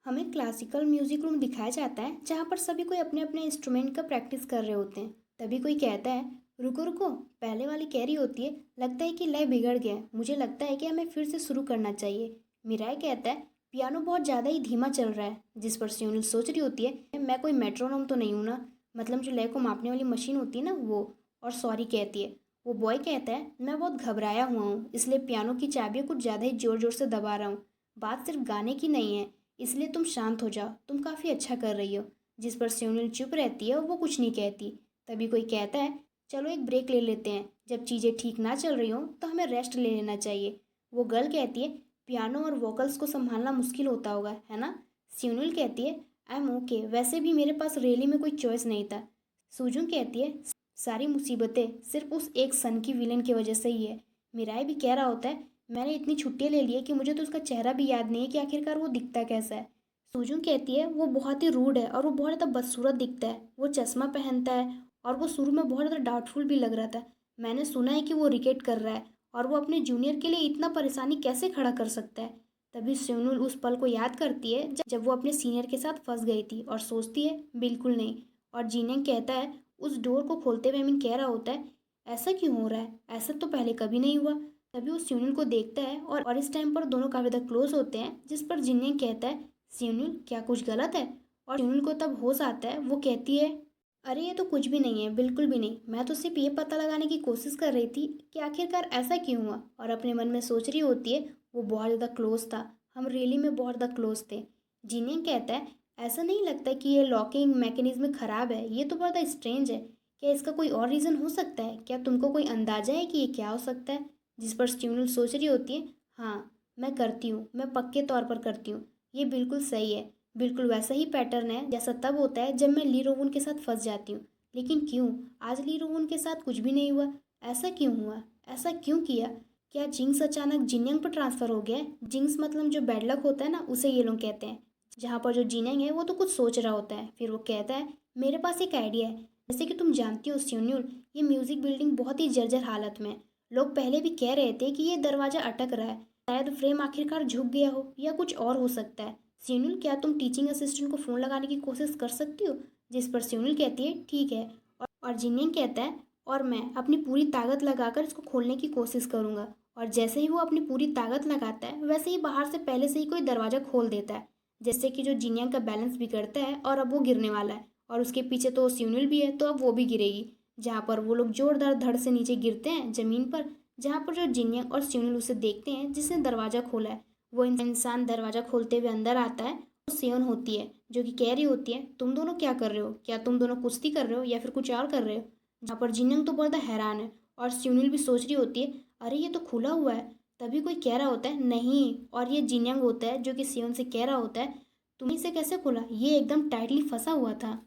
हमें classical music room दिखाया जाता है जहाँ पर सभी कोई अपने अपने इंस्ट्रूमेंट का प्रैक्टिस कर रहे होते हैं। तभी कोई कहता है, रुको रुको, पहले वाली कह रही होती है, लगता है कि लय बिगड़ गया है, मुझे लगता है कि हमें फिर से शुरू करना चाहिए। मिराय कहता है, पियानो बहुत ज़्यादा ही धीमा चल रहा है। जिस पर सियोनिल सोच रही होती है, मैं कोई मेट्रोनोम तो नहीं हूँ ना, मतलब जो लय को मापने वाली मशीन होती है ना वो। और सॉरी कहती है। वो बॉय कहता है, मैं बहुत घबराया हुआ हूँ, इसलिए पियानो की चाबियाँ कुछ ज़्यादा ही ज़ोर ज़ोर से दबा रहा हूँ। बात सिर्फ गाने की नहीं है, इसलिए तुम शांत हो जाओ, तुम काफ़ी अच्छा कर रही हो। जिस पर सियोनिल चुप रहती है और वो कुछ नहीं कहती। तभी कोई कहता है, चलो एक ब्रेक ले लेते हैं, जब चीज़ें ठीक ना चल रही हों तो हमें रेस्ट ले लेना चाहिए। वो गर्ल कहती है, पियानो और वोकल्स को संभालना मुश्किल होता होगा, है ना? सियोनिल कहती है, आई एम ओके, वैसे भी मेरे पास रैली में कोई चॉइस नहीं था। सूजुन कहती है, सारी मुसीबतें सिर्फ उस एक सन की विलन की वजह से ही है। मिराई भी कह रहा होता है, मैंने इतनी छुट्टियां ले ली है कि मुझे तो उसका चेहरा भी याद नहीं है कि आखिरकार वो दिखता कैसा है। सुजुन कहती है, वो बहुत ही रूड है और वो बहुत ज़्यादा बदसूरत दिखता है, वो चश्मा पहनता है और वो शुरू में बहुत ज़्यादा डाउटफुल भी लग रहा था। मैंने सुना है कि वो रिकेट कर रहा है और वो अपने जूनियर के लिए इतना परेशानी कैसे खड़ा कर सकता है। तभी सोनूल उस पल को याद करती है जब वो अपने सीनियर के साथ फंस गई थी और सोचती है, बिल्कुल नहीं। और जीनेंग कहता है, उस डोर को खोलते हुए अमीन कह रहा होता है, ऐसा क्यों हो रहा है, ऐसा तो पहले कभी नहीं हुआ। तभी वो स्यूनिल को देखता है और इस टाइम पर दोनों काफ़ी ज़्यादा क्लोज होते हैं। जिस पर जिन्हें कहता है, स्यूनिल क्या कुछ गलत है? और स्यूनिल को तब होश आता है। वो कहती है, अरे ये तो कुछ भी नहीं है, बिल्कुल भी नहीं, मैं तो सिर्फ ये पता लगाने की कोशिश कर रही थी कि आखिरकार ऐसा क्यों हुआ। और अपने मन में सोच रही होती है, वो बहुत ज़्यादा क्लोज था, हम रियली में बहुत ज़्यादा क्लोज थे। जिन्हें कहता है, ऐसा नहीं लगता कि ये लॉकिंग मैकेनिज्म ख़राब है, ये तो बहुत ज़्यादा स्ट्रेंज है। क्या इसका कोई और रीज़न हो सकता है? क्या तुमको कोई अंदाज़ा है कि ये क्या हो सकता है? जिस पर स्ट्यूनल सोच रही होती है, हाँ मैं करती हूँ, मैं पक्के तौर पर करती हूँ, ये बिल्कुल सही है। बिल्कुल वैसा ही पैटर्न है जैसा तब होता है जब मैं ली रोवन के साथ फंस जाती हूँ। लेकिन क्यों आज ली रोवन के साथ कुछ भी नहीं हुआ? ऐसा क्यों हुआ? ऐसा क्यों किया? क्या जिंक्स अचानक जिन्यांग पर ट्रांसफ़र हो गया है? जिंक्स मतलब जो बैड लक होता है ना, उसे ये लोग कहते हैं। जहाँ पर जो जिन्यांग है वो तो कुछ सोच रहा होता है, फिर वो कहता है, मेरे पास एक आइडिया है। जैसे कि तुम जानती हो स्यून्यूल, ये म्यूज़िक बिल्डिंग बहुत ही जर्जर हालत में है। लोग पहले भी कह रहे थे कि ये दरवाज़ा अटक रहा है, शायद फ्रेम आखिरकार झुक गया हो या कुछ और हो सकता है। स्यूनिल, क्या तुम टीचिंग असिस्टेंट को फ़ोन लगाने की कोशिश कर सकती हो? जिस पर स्यूनिल कहती है, ठीक है। और जिनिंग कहता है, और मैं अपनी पूरी ताकत लगाकर इसको खोलने की कोशिश करूँगा। और जैसे ही वो अपनी पूरी ताकत लगाता है, वैसे ही बाहर से पहले से ही कोई दरवाज़ा खोल देता है, जैसे कि जो जिनियंग का बैलेंस बिगड़ता है और अब वो गिरने वाला है। और उसके पीछे तो स्यूनिल भी है, तो अब वो भी गिरेगी। जहाँ पर वो लोग जोरदार धड़ से नीचे गिरते हैं ज़मीन पर। जहाँ पर जो जिन्यांग और स्यूनिल उसे देखते हैं जिसने दरवाज़ा खोला है। वो इंसान दरवाज़ा खोलते हुए अंदर आता है। तो सियोन होती है जो कि कह रही होती है, तुम दोनों क्या कर रहे हो? क्या तुम दोनों कुश्ती कर रहे हो या फिर कुछ और कर रहे हो? जहाँ पर जिन्यांग तो बहुत हैरान है और स्यूनिल भी सोच रही होती है, अरे ये तो खुला हुआ है। तभी कोई कह रहा होता है, नहीं। और ये जिन्यांग होता है जो कि सियोन से कह रहा होता है, तुमने इसे कैसे खोला? ये एकदम टाइटली फंसा हुआ था।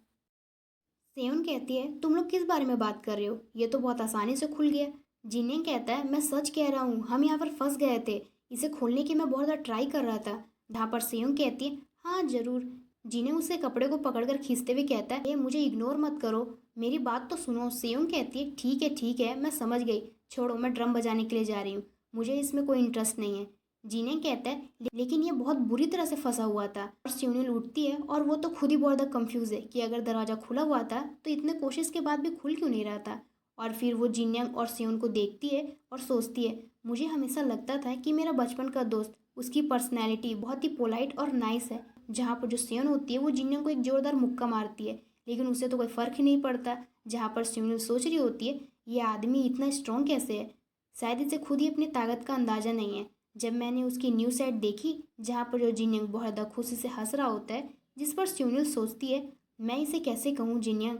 सेवन कहती है, तुम लोग किस बारे में बात कर रहे हो? ये तो बहुत आसानी से खुल गया। जिन्हें कहता है, मैं सच कह रहा हूँ, हम यहाँ पर फंस गए थे, इसे खोलने की मैं बहुत ज़्यादा ट्राई कर रहा था। जहाँ पर सेवन कहती है, हाँ ज़रूर। जिन्हें उसे कपड़े को पकड़कर खींचते हुए कहता है, ये मुझे इग्नोर मत करो, मेरी बात तो सुनो। सेवन कहती है, ठीक है, मैं समझ गई, छोड़ो, मैं ड्रम बजाने के लिए जा रही हूँ, मुझे इसमें कोई इंटरेस्ट नहीं है। जीने कहता है, लेकिन ये बहुत बुरी तरह से फंसा हुआ था। और स्यूनिल उठती है और वो तो खुद ही बहुत ज़्यादा कंफ्यूज है कि अगर दरवाज़ा खुला हुआ था तो इतने कोशिश के बाद भी खुल क्यों नहीं रहा था। और फिर वो जिन्यांग और सियोन को देखती है और सोचती है, मुझे हमेशा लगता था कि मेरा बचपन का दोस्त, उसकी पर्सनैलिटी बहुत ही पोलाइट और नाइस है। जहाँ पर जो सियोन होती है वो जिन्यांग को एक जोरदार मुक्का मारती है, लेकिन उसे तो कोई फ़र्क ही नहीं पड़ता। जहाँ पर सियोनिल सोच रही होती है, ये आदमी इतना स्ट्रॉन्ग कैसे है? शायद इसे खुद ही अपनी ताकत का अंदाज़ा नहीं है। जब मैंने उसकी न्यू साइड देखी जहाँ पर जो जिन्यांग बहुत ज़्यादा खुशी से हंस रहा होता है, जिस पर स्यूनिल सोचती है, मैं इसे कैसे कहूँ जिन्यांग,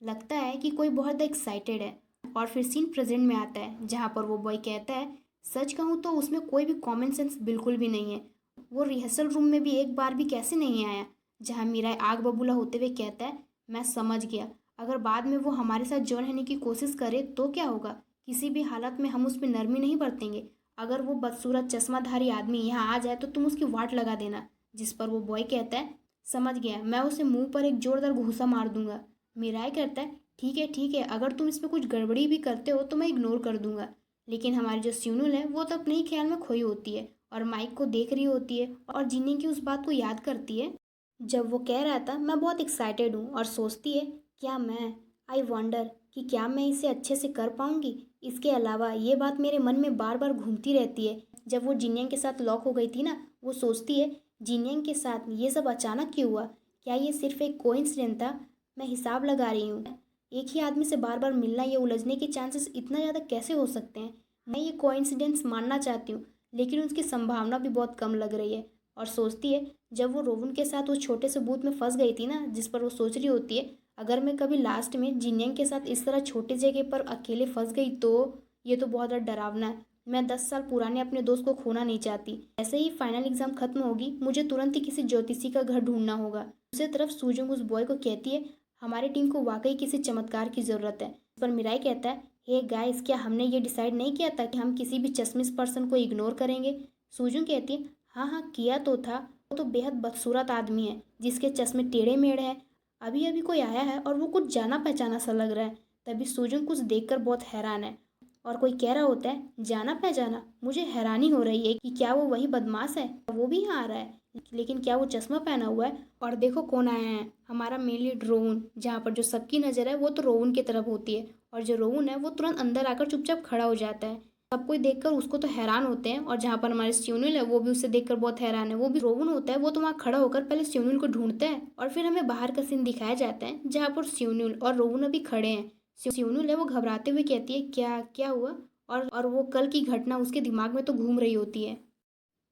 लगता है कि कोई बहुत ज़्यादा एक्साइटेड है। और फिर सीन प्रेजेंट में आता है जहाँ पर वो बॉय कहता है, सच कहूँ तो उसमें कोई भी कॉमन सेंस बिल्कुल भी नहीं है, वो रिहर्सल रूम में भी एक बार भी कैसे नहीं आया। जहाँ मीरा आग बबूला होते हुए कहता है, मैं समझ गया, अगर बाद में वो हमारे साथ जॉइन होने की कोशिश करे तो क्या होगा? किसी भी हालत में हम उस पर नरमी नहीं बरतेंगे। अगर वो बदसूरत चश्माधारी आदमी यहाँ आ जाए तो तुम उसकी वाट लगा देना। जिस पर वो बॉय कहता है, समझ गया, मैं उसे मुंह पर एक जोरदार घूंसा मार दूंगा। मिराय कहता है, ठीक है, अगर तुम इसमें कुछ गड़बड़ी भी करते हो तो मैं इग्नोर कर दूंगा। लेकिन हमारी जो स्यूनुल है वो तो अपने ही ख्याल में खोई होती है और माइक को देख रही होती है और जीनियन की उस बात को याद करती है जब वो कह रहा था मैं बहुत एक्साइटेड हूँ, और सोचती है क्या मैं आई वंडर कि क्या मैं इसे अच्छे से कर पाऊंगी। इसके अलावा ये बात मेरे मन में बार बार घूमती रहती है। जब वो जीनियन के साथ लॉक हो गई थी ना, वो सोचती है जीनियन के साथ ये सब अचानक क्यों हुआ, क्या ये सिर्फ एक कोइंसिडेंट था। मैं हिसाब लगा रही हूँ, एक ही आदमी से बार बार मिलना या उलझने के चांसेस इतना ज़्यादा कैसे हो सकते हैं। मैं ये कोइंसिडेंस मानना चाहती हूँ, लेकिन उसकी संभावना भी बहुत कम लग रही है। और सोचती है जब वो रोवन के साथ उस छोटे से बूथ में फंस गई थी ना, जिस पर वो सोच रही होती है अगर मैं कभी लास्ट में जिन्यांग के साथ इस तरह छोटी जगह पर अकेले फंस गई तो ये तो बहुत ज़्यादा डरावना है। मैं 10 साल पुराने अपने दोस्त को खोना नहीं चाहती। ऐसे ही फाइनल एग्जाम खत्म होगी, मुझे तुरंत ही किसी ज्योतिषी का घर ढूंढना होगा। दूसरी तरफ सूजुंग उस बॉय को कहती है हमारी टीम को वाकई किसी चमत्कार की ज़रूरत है। इस पर मिराई कहता है हे गाइस, क्या हमने ये डिसाइड नहीं किया था कि हम किसी भी चश्मिश पर्सन को इग्नोर करेंगे। सूजुंग कहती है हाँ हाँ किया तो था, वो तो बेहद बदसूरत आदमी है जिसके चश्मे टेढ़े मेढ़े हैं। अभी अभी कोई आया है और वो कुछ जाना पहचाना सा लग रहा है। तभी सूजुंग कुछ देखकर बहुत हैरान है और कोई कह रहा होता है जाना पहचाना। मुझे हैरानी हो रही है कि क्या वो वही बदमाश है, वो भी यहाँ आ रहा है, लेकिन क्या वो चश्मा पहना हुआ है। और देखो कौन आया है, हमारा मेन लीड रोउन, जहाँ पर जो सबकी नज़र है वो तो रोउन की तरफ होती है और जो रोउन है वो तुरंत अंदर आकर चुपचाप खड़ा हो जाता है। सब कोई देखकर उसको तो हैरान होते हैं, और जहाँ पर हमारे स्यूनिल है वो भी उससे देखकर बहुत हैरान है। वो भी रोवन होता है, वो तो वहाँ खड़ा होकर पहले स्यूनिल को ढूंढता है और फिर हमें बाहर का सीन दिखाया जाता है जहाँ पर स्यूनिल और रोवन अभी खड़े हैं। स्यूनिल है वो घबराते हुए कहती है क्या क्या हुआ, और वो कल की घटना उसके दिमाग में तो घूम रही होती है।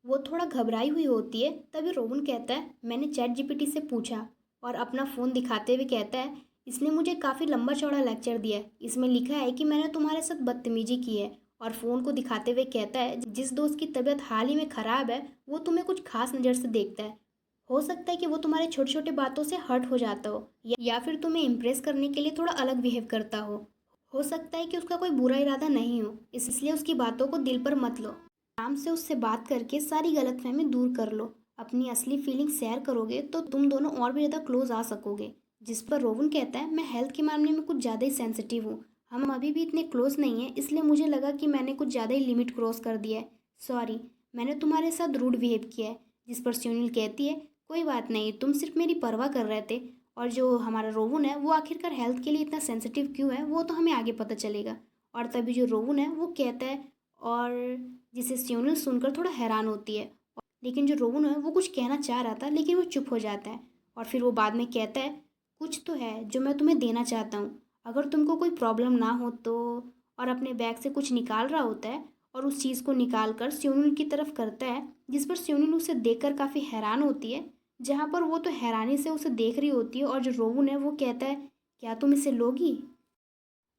वो थोड़ा घबराई हुई होती है। तभी रोवन कहता है मैंने चैट जीपीटी से पूछा, और अपना फ़ोन दिखाते हुए कहता है इसने मुझे काफ़ी लंबा चौड़ा लेक्चर दिया है। इसमें लिखा है कि मैंने तुम्हारे साथ बदतमीजी की है। और फ़ोन को दिखाते हुए कहता है जिस दोस्त की तबीयत हाल ही में ख़राब है वो तुम्हें कुछ खास नज़र से देखता है। हो सकता है कि वो तुम्हारे छोटे छोटे बातों से हर्ट हो जाता हो, या फिर तुम्हें इम्प्रेस करने के लिए थोड़ा अलग बिहेव करता हो सकता है कि उसका कोई बुरा इरादा नहीं हो, इसलिए उसकी बातों को दिल पर मत लो। आराम से उससे बात करके सारी गलतफहमी दूर कर लो। अपनी असली फीलिंग शेयर करोगे तो तुम दोनों और भी ज़्यादा क्लोज आ सकोगे। जिस पर रोवन कहता है मैं हेल्थ के मामले में कुछ ज़्यादा ही सेंसिटिव हूँ, हम अभी भी इतने क्लोज नहीं हैं, इसलिए मुझे लगा कि मैंने कुछ ज़्यादा ही लिमिट क्रॉस कर दिया है। सॉरी, मैंने तुम्हारे साथ रूड बिहेव किया है। जिस पर स्यूनिल कहती है कोई बात नहीं, तुम सिर्फ मेरी परवाह कर रहे थे। और जो हमारा रोवन है वो आखिरकार हेल्थ के लिए इतना सेंसिटिव क्यों है वो तो हमें आगे पता चलेगा। और तभी जो रोवन है वो कहता है, और जिसे स्यूनिल सुनकर थोड़ा हैरान होती है। लेकिन जो रोवन है वो कुछ कहना चाह रहा था लेकिन वो चुप हो जाता है। और फिर वो बाद में कहता है कुछ तो है जो मैं तुम्हें देना चाहता हूँ, अगर तुमको कोई प्रॉब्लम ना हो तो। और अपने बैग से कुछ निकाल रहा होता है और उस चीज़ को निकाल कर स्यूनिल की तरफ करता है, जिस पर स्यूनिल उसे देखकर काफ़ी हैरान होती है। जहाँ पर वो तो हैरानी से उसे देख रही होती है, और जो रोवन है वो कहता है क्या तुम इसे लोगी।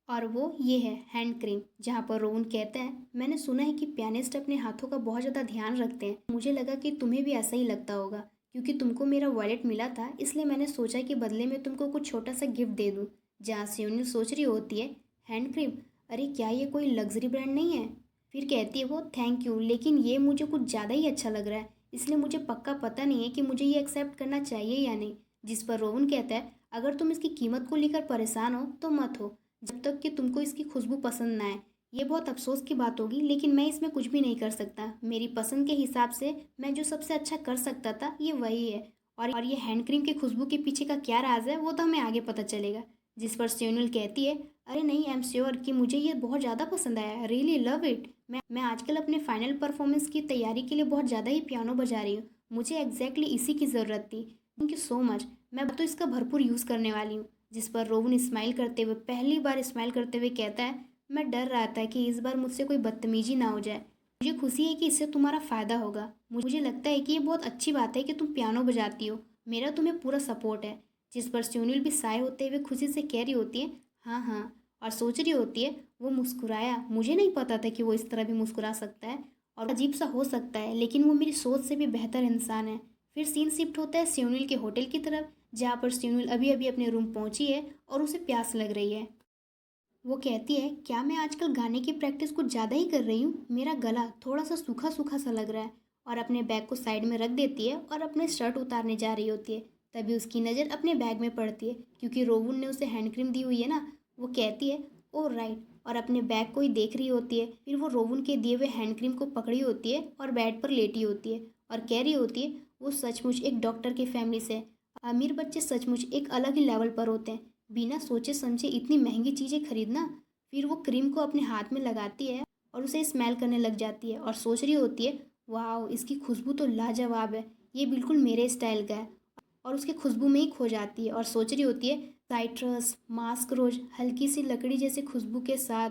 और वो ये है हैंड क्रीम। जहाँ पर रोवन कहता है मैंने सुना है कि पियानिस्ट अपने हाथों का बहुत ज़्यादा ध्यान रखते हैं, मुझे लगा कि तुम्हें भी ऐसा ही लगता होगा। क्योंकि तुमको मेरा वॉलेट मिला था इसलिए मैंने सोचा कि बदले में तुमको कुछ छोटा सा गिफ्ट दे दूँ। जहाँ स्यूनिल सोच रही होती है हैंड क्रीम, अरे क्या ये कोई लग्जरी ब्रांड नहीं है। फिर कहती है वो थैंक यू, लेकिन ये मुझे कुछ ज़्यादा ही अच्छा लग रहा है, इसलिए मुझे पक्का पता नहीं है कि मुझे ये एक्सेप्ट करना चाहिए या नहीं। जिस पर रोवन कहता है अगर तुम इसकी कीमत को लेकर परेशान हो तो मत हो, जब तक कि तुमको इसकी खुशबू पसंद ना आए। ये बहुत अफसोस की बात होगी लेकिन मैं इसमें कुछ भी नहीं कर सकता। मेरी पसंद के हिसाब से मैं जो सबसे अच्छा कर सकता था ये वही है। और ये हैंड क्रीम की खुशबू के पीछे का क्या राज है वो तो हमें आगे पता चलेगा। जिस पर स्यूनिल कहती है अरे नहीं, आई एम श्योर कि मुझे ये बहुत ज़्यादा पसंद आया, रियली लव इट। मैं आजकल अपने फाइनल परफॉर्मेंस की तैयारी के लिए बहुत ज़्यादा ही पियानो बजा रही हूँ, मुझे एग्जैक्टली इसी की ज़रूरत थी। थैंक यू सो मच, मैं तो इसका भरपूर यूज़ करने वाली हूँ। जिस पर रोवन स्माइल करते हुए, पहली बार स्माइल करते हुए कहता है मैं डर रहा था कि इस बार मुझसे कोई बदतमीजी ना हो जाए, मुझे खुशी है कि इससे तुम्हारा फ़ायदा होगा। मुझे लगता है कि ये बहुत अच्छी बात है कि तुम पियानो बजाती हो, मेरा तुम्हें पूरा सपोर्ट है। जिस पर स्यूनिल भी साय होते हुए खुशी से कह रही होती है हाँ हाँ, और सोच रही होती है वो मुस्कुराया, मुझे नहीं पता था कि वो इस तरह भी मुस्कुरा सकता है, और अजीब सा हो सकता है लेकिन वो मेरी सोच से भी बेहतर इंसान है। फिर सीन शिफ्ट होता है स्यूनिल के होटल की तरफ, जहाँ पर स्यूनिल अभी अभी अपने रूम पहुंची है और उसे प्यास लग रही है। वो कहती है क्या मैं आजकल गाने की प्रैक्टिस कुछ ज़्यादा ही कर रही हूँ, मेरा गला थोड़ा सा सूखा सूखा सा लग रहा है। और अपने बैग को साइड में रख देती है और अपने शर्ट उतारने जा रही होती है। तभी उसकी नज़र अपने बैग में पड़ती है, क्योंकि रोवन ने उसे हैंड क्रीम दी हुई है ना। वो कहती है ओ राइट, और अपने बैग को ही देख रही होती है। फिर वो रोवन के दिए हुए हैंड क्रीम को पकड़ी होती है और बेड पर लेटी होती है और कह रही होती है वो सचमुच एक डॉक्टर की फैमिली से। अमीर बच्चे सचमुच एक अलग ही लेवल पर होते हैं, बिना सोचे समझे इतनी महंगी चीज़ें खरीदना। फिर वो क्रीम को अपने हाथ में लगाती है और उसे स्मेल करने लग जाती है और सोच रही होती है वाह, इसकी खुशबू तो लाजवाब है, ये बिल्कुल मेरे स्टाइल का है। और उसकी खुशबू में ही खो जाती है और सोच रही होती है साइट्रस, मास्क रोज, हल्की सी लकड़ी जैसी खुशबू के साथ,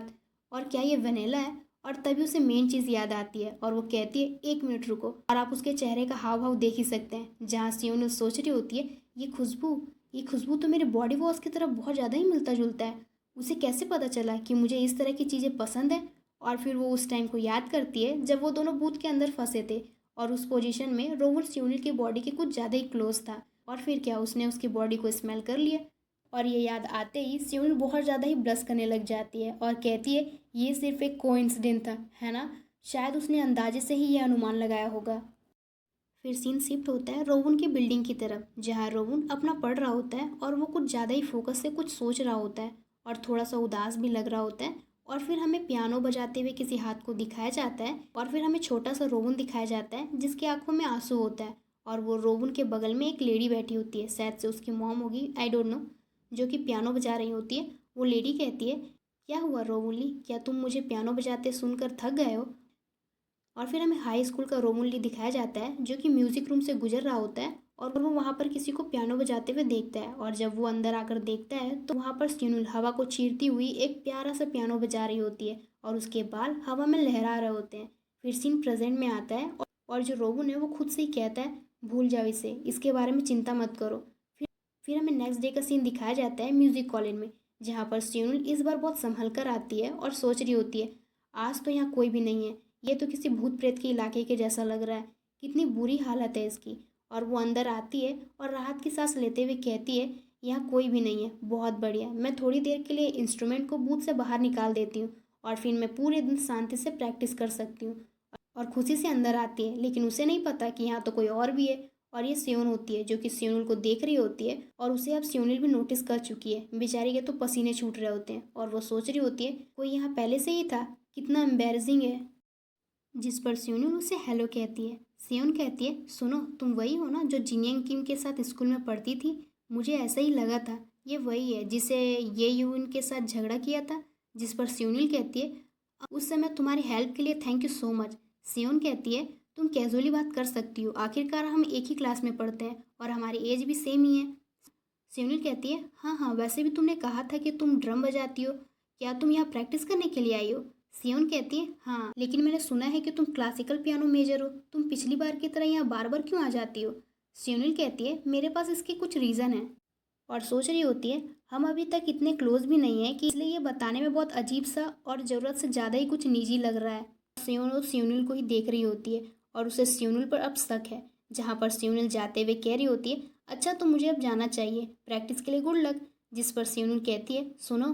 और क्या ये वनीला है। और तभी उसे मेन चीज़ याद आती है और वो कहती है 1 मिनट रुको, और आप उसके चेहरे का हाव भाव देख ही सकते हैं। जहाँ सियोन सोच रही होती है ये खुशबू तो मेरे बॉडी वॉश की तरफ बहुत ज़्यादा ही मिलता जुलता है, उसे कैसे पता चला कि मुझे इस तरह की चीज़ें पसंद है। और फिर वो उस टाइम को याद करती है जब वो दोनों बूथ के अंदर फंसे थे और उस पोजीशन में रोवन सियोनिल की बॉडी के कुछ ज़्यादा ही क्लोज था। और फिर क्या, उसने उसकी बॉडी को स्मेल कर लिया। और ये याद आते ही सियोनिल बहुत ज़्यादा ही ब्लश करने लग जाती है और कहती है ये सिर्फ एक कोइंसिडेंट था, है ना। शायद उसने अंदाजे से ही ये अनुमान लगाया होगा। फिर सीन शिफ्ट होता है रोवन की बिल्डिंग की तरफ, जहाँ रोवन अपना पढ़ रहा होता है और वो कुछ ज़्यादा ही फोकस से कुछ सोच रहा होता है और थोड़ा सा उदास भी लग रहा होता है। और फिर हमें पियानो बजाते हुए किसी हाथ को दिखाया जाता है और फिर हमें छोटा सा रोवन दिखाया जाता है जिसकी आंखों में आंसू होता है। और वो रोवन के बगल में एक लेडी बैठी होती है, शायद से उसकी मॉम होगी, आई डोंट नो, जो कि पियानो बजा रही होती है। वो लेडी कहती है क्या हुआ रोवनली, क्या तुम मुझे पियानो बजाते सुनकर थक गए हो। और फिर हमें हाई स्कूल का रोमुल्ली दिखाया जाता है जो कि म्यूजिक रूम से गुजर रहा होता है और वो वहाँ पर किसी को पियानो बजाते हुए देखता है। और जब वो अंदर आकर देखता है तो वहाँ पर सियोनिल हवा को चीरती हुई एक प्यारा सा पियानो बजा रही होती है और उसके बाल हवा में लहरा रहे होते हैं। फिर सीन प्रेजेंट में आता है और जो रोवन है वो खुद से ही कहता है भूल जाओ इसे, इसके बारे में चिंता मत करो। फिर हमें नेक्स्ट डे का सीन दिखाया जाता है म्यूजिक कॉलेज में, जहाँ पर सियोनिल इस बार बहुत संभल कर आती है और सोच रही होती है आज तो यहाँ कोई भी नहीं है, ये तो किसी भूत प्रेत के इलाके के जैसा लग रहा है, कितनी बुरी हालत है इसकी। और वो अंदर आती है और राहत की सांस लेते हुए कहती है यहाँ कोई भी नहीं है, बहुत बढ़िया, मैं थोड़ी देर के लिए इंस्ट्रूमेंट को बूथ से बाहर निकाल देती हूँ और फिर मैं पूरे दिन शांति से प्रैक्टिस कर सकती हूँ। और खुशी से अंदर आती है, लेकिन उसे नहीं पता कि यहाँ तो कोई और भी है। और ये सियोन होती है जो कि सियोनिल को देख रही होती है और उसे अब सियोनिल भी नोटिस कर चुकी है। बेचारी के तो पसीने छूट रहे होते हैं और वो सोच रही होती है कोई यहाँ पहले से ही था, कितना एम्बेरसिंग है। जिस पर सियोन उसे हेलो कहती है। सियोन कहती है सुनो, तुम वही हो ना जो जिनियंग किम के साथ स्कूल में पढ़ती थी, मुझे ऐसा ही लगा था, ये वही है जिसे ये यून के साथ झगड़ा किया था। जिस पर सियोनिल कहती है उस समय तुम्हारी हेल्प के लिए थैंक यू सो मच। सियोन कहती है तुम कैजुअली बात कर सकती हो, आखिरकार हम एक ही क्लास में पढ़ते हैं और हमारी एज भी सेम ही है। सियोनिल कहती है हाँ हाँ, वैसे भी तुमने कहा था कि तुम ड्रम बजाती हो, क्या तुम यहाँ प्रैक्टिस करने के लिए आई हो। सियोन कहती है हाँ, लेकिन मैंने सुना है कि तुम क्लासिकल पियानो मेजर हो, तुम पिछली बार की तरह यहाँ बार बार क्यों आ जाती हो। सियोनिल कहती है मेरे पास इसके कुछ रीज़न है। और सोच रही होती है हम अभी तक इतने क्लोज भी नहीं है कि इसलिए ये बताने में बहुत अजीब सा और ज़रूरत से ज़्यादा ही कुछ निजी लग रहा है। सियोन और सियोनिल को ही देख रही होती है और उसे सियोनिल पर अब शक है। जहाँ पर सियोनिल जाते हुए कह रही होती है अच्छा तो मुझे अब जाना चाहिए, प्रैक्टिस के लिए गुड लक। जिस पर सियोनिल कहती है सुनो,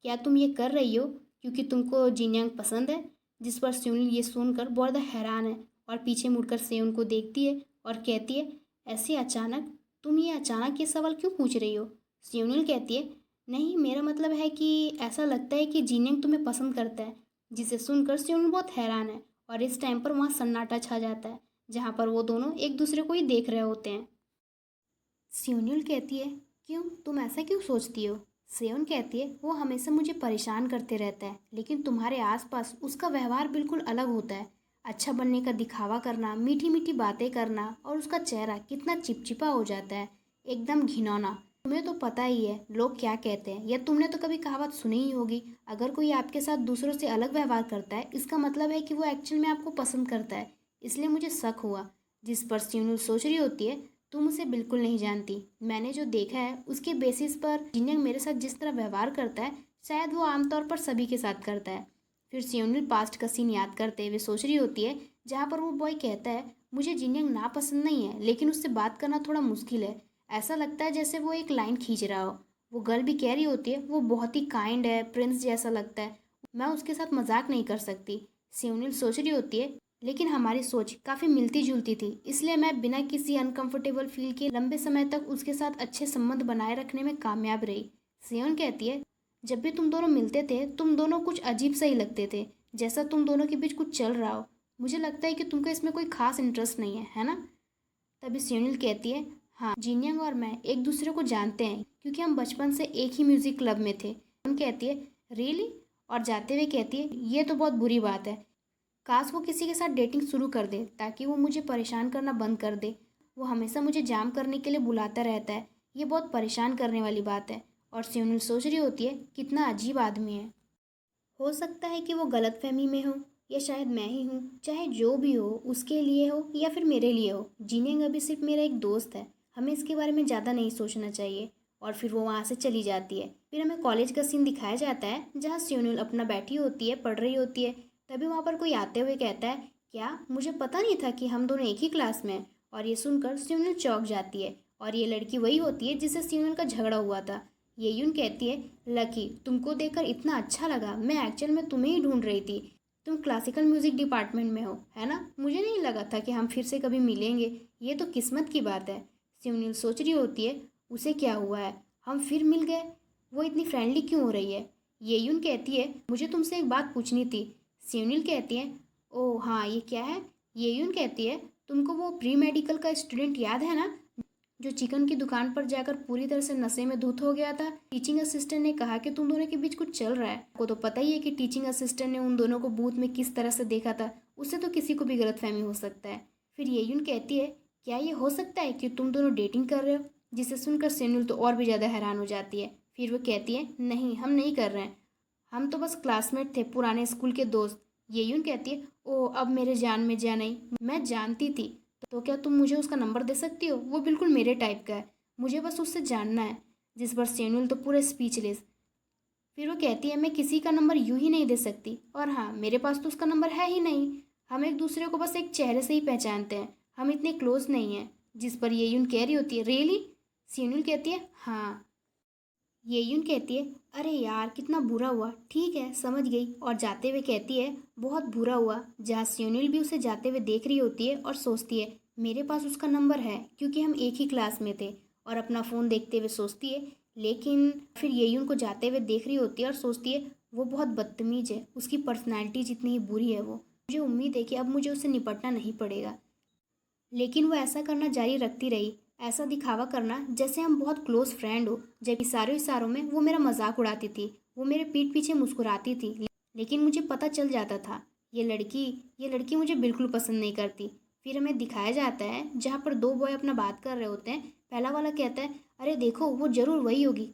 क्या तुम ये कर रही हो क्योंकि तुमको जिन्यांग पसंद है। जिस पर सियोनिल ये सुनकर बहुत हैरान है और पीछे मुड़कर सियोन को देखती है और कहती है ऐसे अचानक, तुम ये अचानक ये सवाल क्यों पूछ रही हो। सियोनिल कहती है नहीं, मेरा मतलब है कि ऐसा लगता है कि जिन्यांग तुम्हें पसंद करता है। जिसे सुनकर सियोनिल बहुत हैरान है और इस टाइम पर वहाँ सन्नाटा छा जाता है, जहाँ पर वो दोनों एक दूसरे को ही देख रहे होते हैं। सियोनिल कहती है क्यों, तुम ऐसा क्यों सोचती हो। सियोन कहती है वो हमेशा मुझे परेशान करते रहता है, लेकिन तुम्हारे आसपास उसका व्यवहार बिल्कुल अलग होता है, अच्छा बनने का दिखावा करना, मीठी मीठी बातें करना, और उसका चेहरा कितना चिपचिपा हो जाता है, एकदम घिनौना। तुम्हें तो पता ही है लोग क्या कहते हैं, या तुमने तो कभी कहावत सुनी ही होगी, अगर कोई आपके साथ दूसरों से अलग व्यवहार करता है इसका मतलब है कि वो एक्चुअल में आपको पसंद करता है, इसलिए मुझे शक हुआ। जिस पर सियोनिल सोच रही होती है तुम उसे बिल्कुल नहीं जानती, मैंने जो देखा है उसके बेसिस पर जिन्यांग मेरे साथ जिस तरह व्यवहार करता है शायद वो आमतौर पर सभी के साथ करता है। फिर सियोनिल पास्ट का सीन याद करते हुए सोच रही होती है जहाँ पर वो बॉय कहता है मुझे जिन्यांग नापसंद नहीं है लेकिन उससे बात करना थोड़ा मुश्किल है, ऐसा लगता है जैसे वो एक लाइन खींच रहा हो। वो गर्ल भी कह रही होती है वो बहुत ही काइंड है, प्रिंस जैसा लगता है, मैं उसके साथ मजाक नहीं कर सकती। सियोनिल सोच रही होती है लेकिन हमारी सोच काफ़ी मिलती जुलती थी, इसलिए मैं बिना किसी अनकंफर्टेबल फील के लंबे समय तक उसके साथ अच्छे संबंध बनाए रखने में कामयाब रही। सियोन कहती है जब भी तुम दोनों मिलते थे तुम दोनों कुछ अजीब सा ही लगते थे, जैसा तुम दोनों के बीच कुछ चल रहा हो। मुझे लगता है कि तुमको इसमें कोई खास इंटरेस्ट नहीं है ना। तभी स्यूनिल कहती है, हाँ, जिनयंग और मैं एक दूसरे को जानते हैं क्योंकि हम बचपन से एक ही म्यूजिक क्लब में थे। उन कहती है, रियली? और जाते हुए कहती है, ये तो बहुत बुरी बात है। काश वो किसी के साथ डेटिंग शुरू कर दे ताकि वो मुझे परेशान करना बंद कर दे। वो हमेशा मुझे जाम करने के लिए बुलाता रहता है। ये बहुत परेशान करने वाली बात है। और स्यूनिल सोच रही होती है, कितना अजीब आदमी है। हो सकता है कि वो गलतफहमी में हो, या शायद मैं ही हूँ। चाहे जो भी हो, उसके लिए हो या फिर मेरे लिए हो, जिनेंग अभी सिर्फ मेरा एक दोस्त है। हमें इसके बारे में ज़्यादा नहीं सोचना चाहिए। और फिर वो वहाँ से चली जाती है। फिर हमें कॉलेज का सीन दिखाया जाता है जहाँ स्यूनिल अपना बैठी होती है, पढ़ रही होती है। तभी वहाँ पर कोई आते हुए कहता है, क्या मुझे पता नहीं था कि हम दोनों एक ही क्लास में हैं। और ये सुनकर स्यूनिल चौंक जाती है। और ये लड़की वही होती है जिससे स्यूनिल का झगड़ा हुआ था। ये यून कहती है, लकी, तुमको देखकर इतना अच्छा लगा। मैं एक्चुअल में तुम्हें ही ढूंढ रही थी। तुम क्लासिकल म्यूजिक डिपार्टमेंट में हो, है ना? मुझे नहीं लगा था कि हम फिर से कभी मिलेंगे। ये तो किस्मत की बात है। स्यूनिल सोच रही होती है, उसे क्या हुआ है, हम फिर मिल गए। वो इतनी फ्रेंडली क्यों हो रही है? ये यून कहती है, मुझे तुमसे एक बात पूछनी थी। स्यूनिल कहती है, ओह हाँ, ये क्या है? ये यून कहती है, तुमको वो प्री मेडिकल का स्टूडेंट याद है ना, जो चिकन की दुकान पर जाकर पूरी तरह से नशे में धुत हो गया था? टीचिंग असिस्टेंट ने कहा कि तुम दोनों के बीच कुछ चल रहा है। आपको तो पता ही है कि टीचिंग असिस्टेंट ने उन दोनों को बूथ में किस तरह से देखा था। उससे तो किसी को भी गलतफहमी हो सकता है। फिर येयुन कहती है, क्या ये हो सकता है कि तुम दोनों डेटिंग कर रहे हो? जिसे सुनकर सेनुल तो और भी ज़्यादा हैरान हो जाती है। फिर वो कहती है, नहीं, हम नहीं कर रहे हैं। हम तो बस क्लासमेट थे, पुराने स्कूल के दोस्त। येयुन कहती है, ओह, अब मेरे जान में जान आई। मैं जानती थी। तो क्या तुम मुझे उसका नंबर दे सकती हो? वो बिल्कुल मेरे टाइप का है। मुझे बस उससे जानना है। जिस पर सेनुल तो पूरे स्पीचलेस। फिर वो कहती है, मैं किसी का नंबर यूं ही नहीं दे सकती। और हाँ, मेरे पास तो उसका नंबर है ही नहीं। हम एक दूसरे को बस एक चेहरे से ही पहचानते हैं। हम इतने क्लोज नहीं हैं। जिस पर ये यून कह रही होती है, रियली? सेनुल कहती है, हाँ। ये यून कहती है, अरे यार, कितना बुरा हुआ। ठीक है, समझ गई। और जाते हुए कहती है, बहुत बुरा हुआ। जहाँ स्यूनिल भी उसे जाते हुए देख रही होती है और सोचती है, मेरे पास उसका नंबर है क्योंकि हम एक ही क्लास में थे। और अपना फ़ोन देखते हुए सोचती है, लेकिन फिर येयुन को जाते हुए देख रही होती है और सोचती है, वो बहुत बदतमीज है। उसकी पर्सनैलिटी जितनी ही बुरी है वो। मुझे उम्मीद है कि अब मुझे उससे निपटना नहीं पड़ेगा। लेकिन वो ऐसा करना जारी रखती रही, ऐसा दिखावा करना जैसे हम बहुत क्लोज फ्रेंड हो। जब इशारों इशारों में वो मेरा मजाक उड़ाती थी, वो मेरे पीठ पीछे मुस्कुराती थी। लेकिन मुझे पता चल जाता था, ये लड़की मुझे बिल्कुल पसंद नहीं करती। फिर हमें दिखाया जाता है जहाँ पर दो बॉय अपना बात कर रहे होते हैं। पहला वाला कहता है, अरे देखो, वो ज़रूर वही होगी,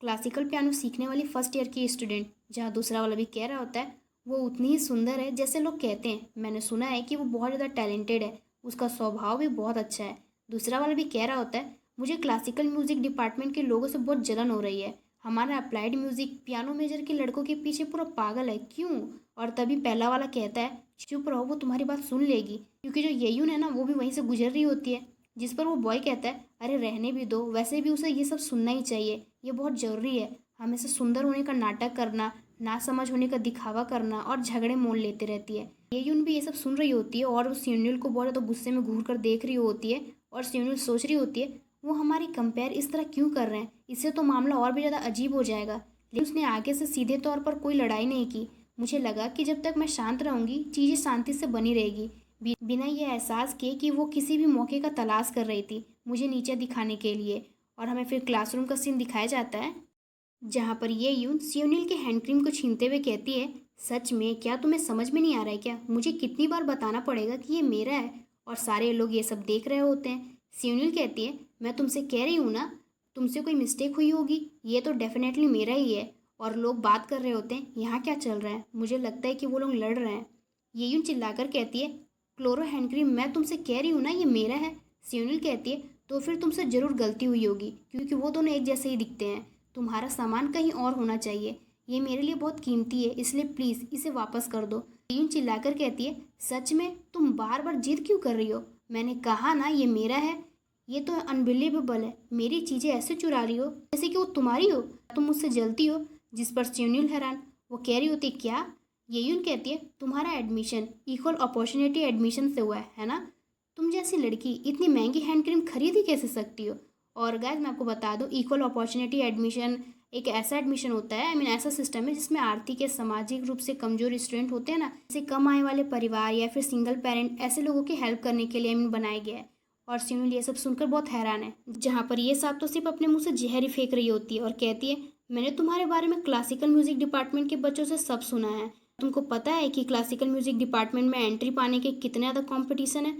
क्लासिकल पियानो सीखने वाली फर्स्ट ईयर की स्टूडेंट। जहाँ दूसरा वाला भी कह रहा होता है, वो उतनी ही सुंदर है जैसे लोग कहते हैं। मैंने सुना है कि वो बहुत ज़्यादा टैलेंटेड है, उसका स्वभाव भी बहुत अच्छा है। दूसरा वाला भी कह रहा होता है, मुझे क्लासिकल म्यूज़िक डिपार्टमेंट के लोगों से बहुत जलन हो रही है। हमारा अप्लाइड म्यूज़िक पियानो मेजर के लड़कों के पीछे पूरा पागल है, क्यों? और तभी पहला वाला कहता है, चुप रहो, वो तुम्हारी बात सुन लेगी। क्योंकि जो येयुन है ना, वो भी वहीं से गुजर रही होती है। जिस पर वो बॉय कहता है, अरे रहने भी दो, वैसे भी उसे ये सब सुनना ही चाहिए, ये बहुत ज़रूरी है। हमेशा सुंदर होने का नाटक करना, ना समझ होने का दिखावा करना और झगड़े मोल लेते रहती है। ये यून भी ये सब सुन रही होती है और उस स्यूनिल को बहुत ज़्यादा गुस्से में घूर कर देख रही होती है। और स्यूनिल सोच रही होती है, वो हमारी कंपेयर इस तरह क्यों कर रहे हैं? इससे तो मामला और भी ज़्यादा अजीब हो जाएगा। लेकिन उसने आगे से सीधे तौर पर कोई लड़ाई नहीं की। मुझे लगा कि जब तक मैं शांत रहूंगी चीज़ें शांति से बनी रहेगी। बिना ये एहसास किए कि वो किसी भी मौके का तलाश कर रही थी मुझे नीचे दिखाने के लिए। और हमें फिर क्लासरूम का सीन दिखाया जाता है जहाँ पर ये यून सियोनिल के हैंड क्रीम को छीनते हुए कहती है, सच में क्या तुम्हें समझ में नहीं आ रहा है क्या? मुझे कितनी बार बताना पड़ेगा कि ये मेरा है? और सारे लोग ये सब देख रहे होते हैं। सियोनिल कहती है, मैं तुमसे कह रही हूँ ना, तुमसे कोई मिस्टेक हुई होगी, ये तो डेफिनेटली मेरा ही है। और लोग बात कर रहे होते हैं, यहाँ क्या चल रहा है? मुझे लगता है कि वो लोग लड़ रहे हैं। ये यून चिल्लाकर कहती है, क्लोरो हैंड क्रीम, मैं तुमसे कह रही हूँ ना, ये मेरा है। सियोनिल कहती है, तो फिर तुमसे ज़रूर गलती हुई होगी क्योंकि वो दोनों एक जैसे ही दिखते हैं। तुम्हारा सामान कहीं और होना चाहिए। ये मेरे लिए बहुत कीमती है, इसलिए प्लीज़ इसे वापस कर दो। यून चिल्लाकर कहती है, सच में? तुम बार बार जिद क्यों कर रही हो? मैंने कहा ना, ये मेरा है। ये तो अनबिलीवेबल है, मेरी चीज़ें ऐसे चुरा रही हो जैसे कि वो तुम्हारी हो। तुम मुझसे जलती हो। जिस पर स्यूनिल हैरान, वो कह रही होती, क्या? ये यून कहती है, तुम्हारा एडमिशन इक्वल अपॉर्चुनिटी एडमिशन से हुआ है ना? तुम जैसी लड़की इतनी महंगी हैंड क्रीम खरीद ही कैसे सकती हो? और गाइस मैं आपको बता दूं, इक्वल अपॉर्चुनिटी एडमिशन एक ऐसा एडमिशन होता है, ऐसा सिस्टम है जिसमें आर्थिक या सामाजिक रूप से कमजोर स्टूडेंट होते हैं ना, जैसे कम आय वाले परिवार या फिर सिंगल पेरेंट, ऐसे लोगों की हेल्प करने के लिए बनाया गया है। और सिनुल ये सब सुनकर बहुत हैरान है, जहाँ पर ये साहब तो सिर्फ अपने मुंह से जहर ही फेंक रही होती है और कहती है, मैंने तुम्हारे बारे में क्लासिकल म्यूजिक डिपार्टमेंट के बच्चों से सब सुना है। तुमको पता है कि क्लासिकल म्यूजिक डिपार्टमेंट में एंट्री पाने के कितने ज़्यादा कॉम्पिटिशन है?